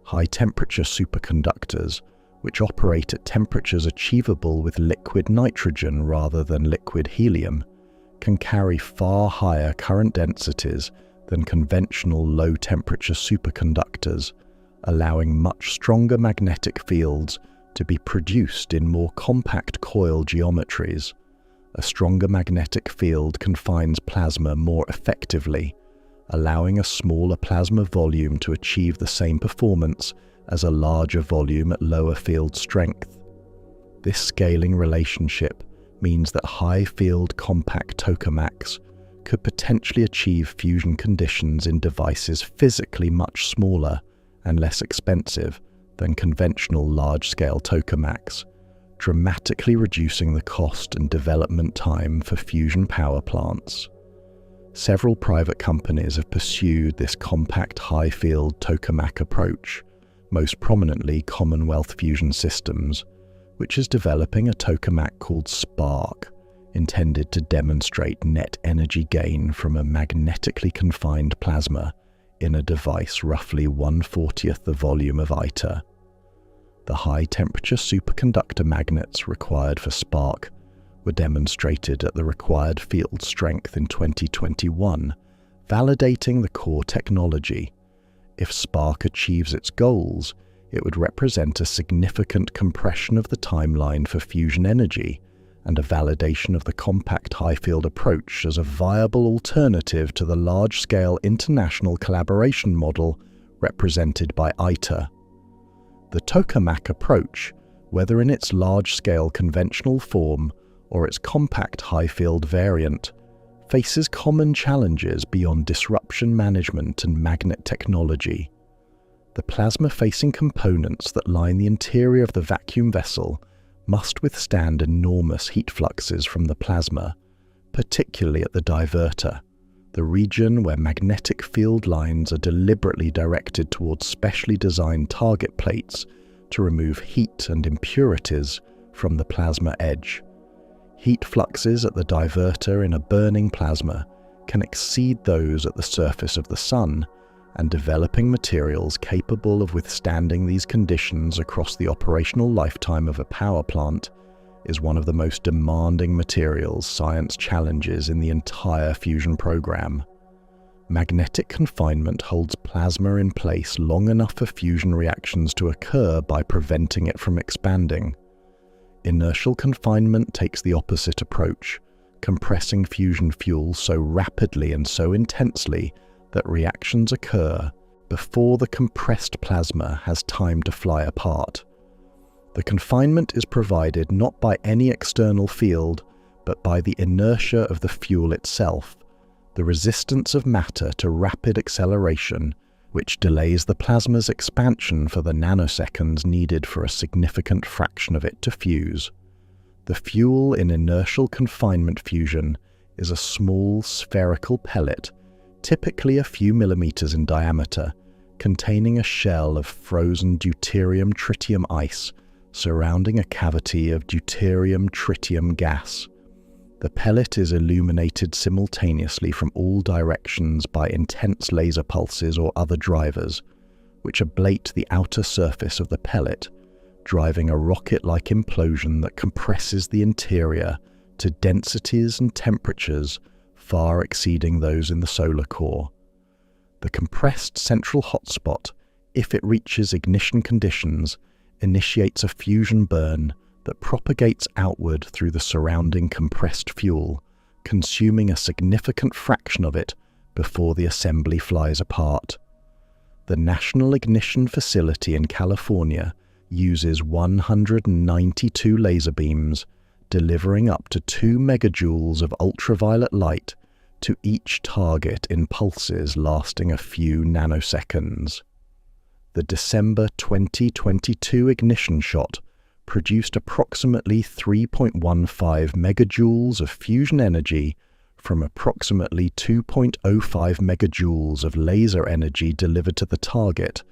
High-temperature superconductors, which operate at temperatures achievable with liquid nitrogen rather than liquid helium, can carry far higher current densities than conventional low-temperature superconductors, allowing much stronger magnetic fields to be produced in more compact coil geometries. A stronger magnetic field confines plasma more effectively, allowing a smaller plasma volume to achieve the same performance as a larger volume at lower field strength. This scaling relationship means that high-field compact tokamaks could potentially achieve fusion conditions in devices physically much smaller and less expensive than conventional large-scale tokamaks, dramatically reducing the cost and development time for fusion power plants. Several private companies have pursued this compact high-field tokamak approach, most prominently Commonwealth Fusion Systems, which is developing a tokamak called Spark, intended to demonstrate net energy gain from a magnetically confined plasma in a device roughly 1/40th the volume of ITER. The high-temperature superconductor magnets required for Spark were demonstrated at the required field strength in 2021, validating the core technology. If Spark achieves its goals, it would represent a significant compression of the timeline for fusion energy and a validation of the compact high-field approach as a viable alternative to the large-scale international collaboration model represented by ITER. The Tokamak Approach, whether in its large-scale conventional form or its compact high-field variant, faces common challenges beyond disruption management and magnet technology. The plasma-facing components that line the interior of the vacuum vessel must withstand enormous heat fluxes from the plasma, particularly at the diverter, the region where magnetic field lines are deliberately directed towards specially designed target plates to remove heat and impurities from the plasma edge. Heat fluxes at the diverter in a burning plasma can exceed those at the surface of the Sun, and developing materials capable of withstanding these conditions across the operational lifetime of a power plant is one of the most demanding materials science challenges in the entire fusion program. Magnetic confinement holds plasma in place long enough for fusion reactions to occur by preventing it from expanding. Inertial confinement takes the opposite approach, compressing fusion fuel so rapidly and so intensely that reactions occur before the compressed plasma has time to fly apart. The confinement is provided not by any external field, but by the inertia of the fuel itself, the resistance of matter to rapid acceleration, which delays the plasma's expansion for the nanoseconds needed for a significant fraction of it to fuse. The fuel in inertial confinement fusion is a small spherical pellet, typically a few millimeters in diameter, containing a shell of frozen deuterium-tritium ice surrounding a cavity of deuterium-tritium gas. The pellet is illuminated simultaneously from all directions by intense laser pulses or other drivers, which ablate the outer surface of the pellet, driving a rocket-like implosion that compresses the interior to densities and temperatures far exceeding those in the solar core. The compressed central hotspot, if it reaches ignition conditions, initiates a fusion burn that propagates outward through the surrounding compressed fuel, consuming a significant fraction of it before the assembly flies apart. The National Ignition Facility in California uses 192 laser beams, delivering up to 2 megajoules of ultraviolet light to each target in pulses lasting a few nanoseconds. The December 2022 ignition shot produced approximately 3.15 megajoules of fusion energy from approximately 2.05 megajoules of laser energy delivered to the target,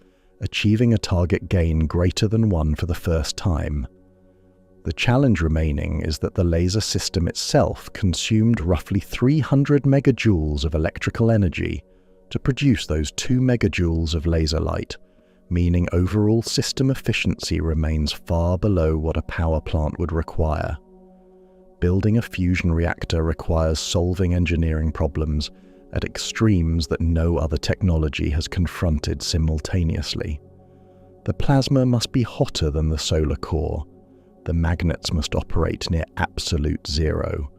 achieving a target gain greater than 1 for the first time. The challenge remaining is that the laser system itself consumed roughly 300 megajoules of electrical energy to produce those 2 megajoules of laser light, meaning overall system efficiency remains far below what a power plant would require. Building a fusion reactor requires solving engineering problems at extremes that no other technology has confronted simultaneously. The plasma must be hotter than the solar core. The magnets must operate near absolute zero.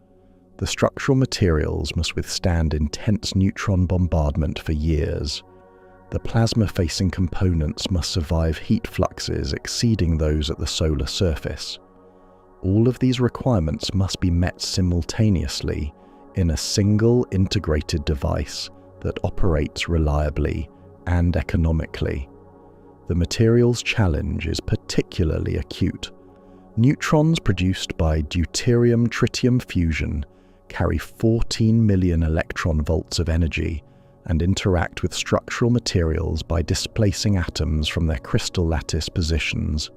The structural materials must withstand intense neutron bombardment for years. The plasma-facing components must survive heat fluxes exceeding those at the solar surface. All of these requirements must be met simultaneously in a single integrated device that operates reliably and economically. The materials challenge is particularly acute. Neutrons produced by deuterium-tritium fusion carry 14 million electron volts of energy and interact with structural materials by displacing atoms from their crystal lattice positions,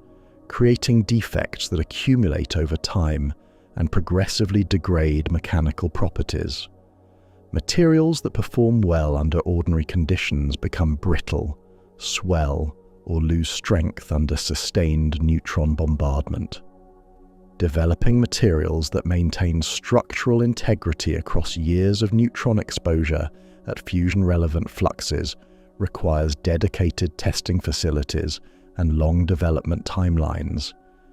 creating defects that accumulate over time and progressively degrade mechanical properties. Materials that perform well under ordinary conditions become brittle, swell, or lose strength under sustained neutron bombardment. Developing materials that maintain structural integrity across years of neutron exposure at fusion-relevant fluxes requires dedicated testing facilities and long development timelines,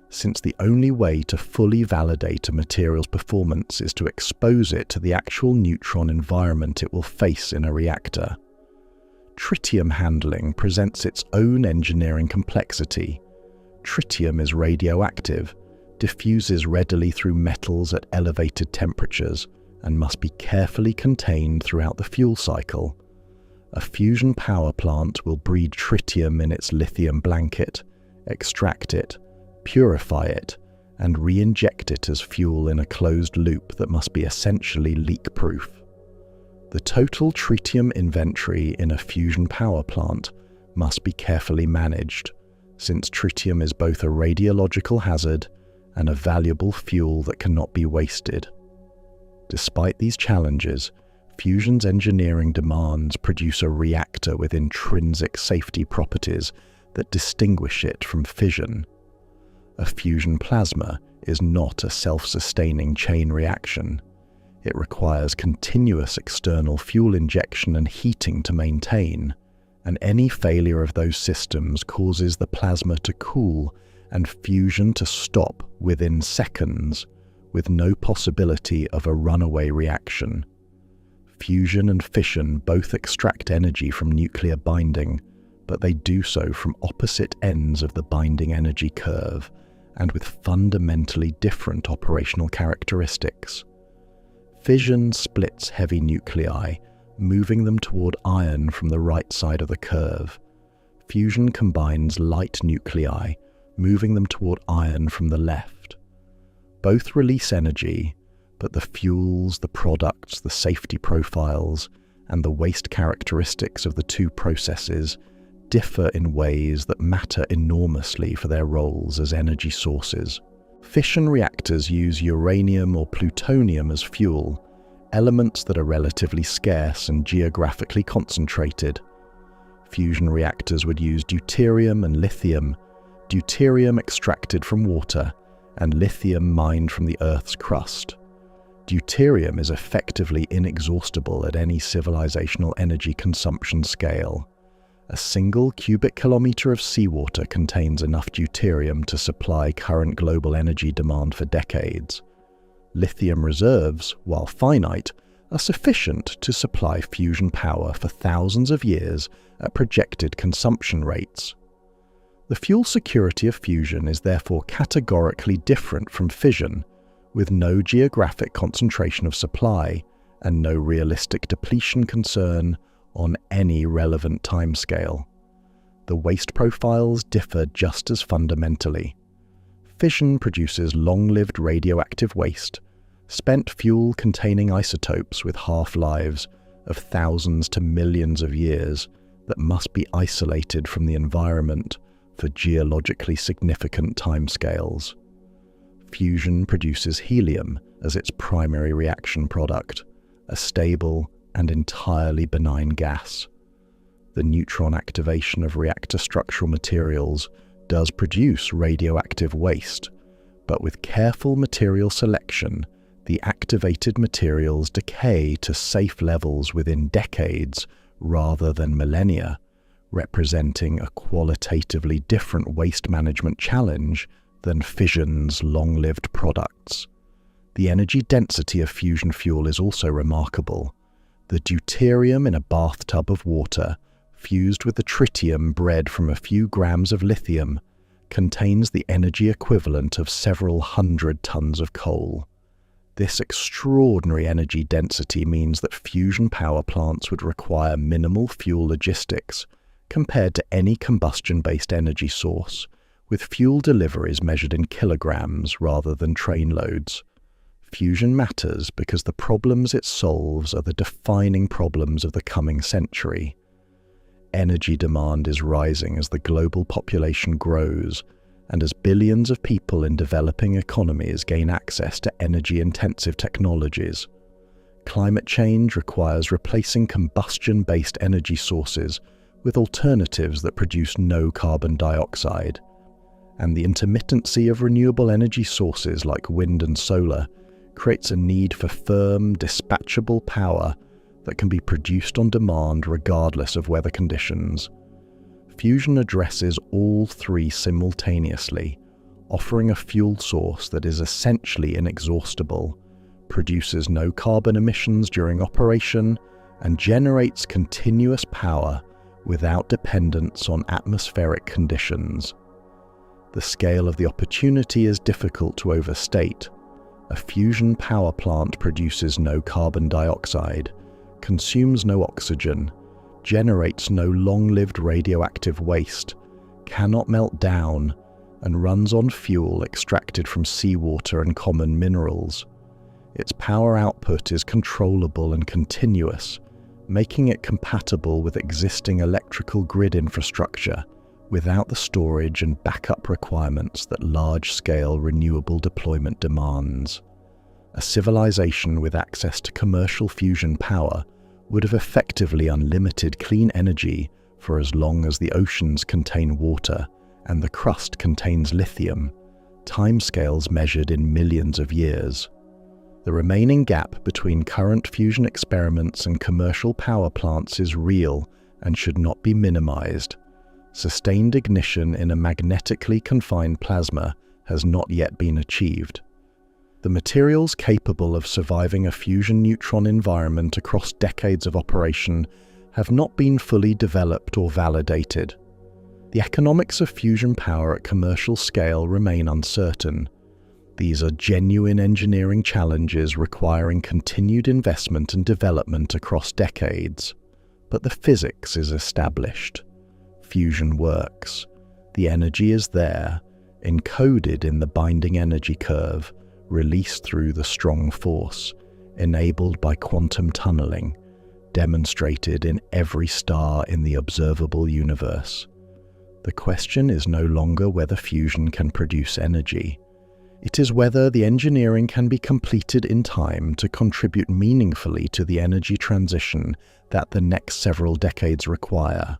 since the only way to fully validate a material's performance is to expose it to the actual neutron environment it will face in a reactor. Tritium handling presents its own engineering complexity. Tritium is radioactive, diffuses readily through metals at elevated temperatures, and must be carefully contained throughout the fuel cycle. A fusion power plant will breed tritium in its lithium blanket, extract it, purify it, and re-inject it as fuel in a closed loop that must be essentially leak-proof. The total tritium inventory in a fusion power plant must be carefully managed, since tritium is both a radiological hazard and a valuable fuel that cannot be wasted. Despite these challenges, fusion's engineering demands produce a reactor with intrinsic safety properties that distinguish it from fission. A fusion plasma is not a self-sustaining chain reaction. It requires continuous external fuel injection and heating to maintain, and any failure of those systems causes the plasma to cool and fusion to stop within seconds, with no possibility of a runaway reaction. Fusion and fission both extract energy from nuclear binding, but they do so from opposite ends of the binding energy curve, and with fundamentally different operational characteristics. Fission splits heavy nuclei, moving them toward iron from the right side of the curve. Fusion combines light nuclei, moving them toward iron from the left. Both release energy, but the fuels, the products, the safety profiles, and the waste characteristics of the two processes differ in ways that matter enormously for their roles as energy sources. Fission reactors use uranium or plutonium as fuel, elements that are relatively scarce and geographically concentrated. Fusion reactors would use deuterium and lithium, deuterium extracted from water, and lithium mined from the Earth's crust. Deuterium is effectively inexhaustible at any civilizational energy consumption scale. A single cubic kilometer of seawater contains enough deuterium to supply current global energy demand for decades. Lithium reserves, while finite, are sufficient to supply fusion power for thousands of years at projected consumption rates. The fuel security of fusion is therefore categorically different from fission, with no geographic concentration of supply and no realistic depletion concern on any relevant timescale. The waste profiles differ just as fundamentally. Fission produces long-lived radioactive waste, spent fuel-containing isotopes with half-lives of thousands to millions of years that must be isolated from the environment for geologically significant timescales. Fusion produces helium as its primary reaction product, a stable and entirely benign gas. The neutron activation of reactor structural materials does produce radioactive waste, but with careful material selection, the activated materials decay to safe levels within decades rather than millennia, representing a qualitatively different waste management challenge than fission's long-lived products. The energy density of fusion fuel is also remarkable. The deuterium in a bathtub of water, fused with the tritium bred from a few grams of lithium, contains the energy equivalent of several hundred tons of coal. This extraordinary energy density means that fusion power plants would require minimal fuel logistics compared to any combustion-based energy source, with fuel deliveries measured in kilograms rather than train loads. Fusion matters because the problems it solves are the defining problems of the coming century. Energy demand is rising as the global population grows and as billions of people in developing economies gain access to energy-intensive technologies. Climate change requires replacing combustion-based energy sources with alternatives that produce no carbon dioxide, and the intermittency of renewable energy sources like wind and solar creates a need for firm, dispatchable power that can be produced on demand regardless of weather conditions. Fusion addresses all three simultaneously, offering a fuel source that is essentially inexhaustible, produces no carbon emissions during operation, and generates continuous power without dependence on atmospheric conditions. The scale of the opportunity is difficult to overstate. A fusion power plant produces no carbon dioxide, consumes no oxygen, generates no long-lived radioactive waste, cannot melt down, and runs on fuel extracted from seawater and common minerals. Its power output is controllable and continuous, making it compatible with existing electrical grid infrastructure without the storage and backup requirements that large-scale renewable deployment demands. A civilization with access to commercial fusion power would have effectively unlimited clean energy for as long as the oceans contain water and the crust contains lithium, timescales measured in millions of years. The remaining gap between current fusion experiments and commercial power plants is real and should not be minimized. Sustained ignition in a magnetically confined plasma has not yet been achieved. The materials capable of surviving a fusion neutron environment across decades of operation have not been fully developed or validated. The economics of fusion power at commercial scale remain uncertain. These are genuine engineering challenges requiring continued investment and development across decades. But the physics is established. Fusion works. The energy is there, encoded in the binding energy curve, released through the strong force, enabled by quantum tunneling, demonstrated in every star in the observable universe. The question is no longer whether fusion can produce energy. It is whether the engineering can be completed in time to contribute meaningfully to the energy transition that the next several decades require.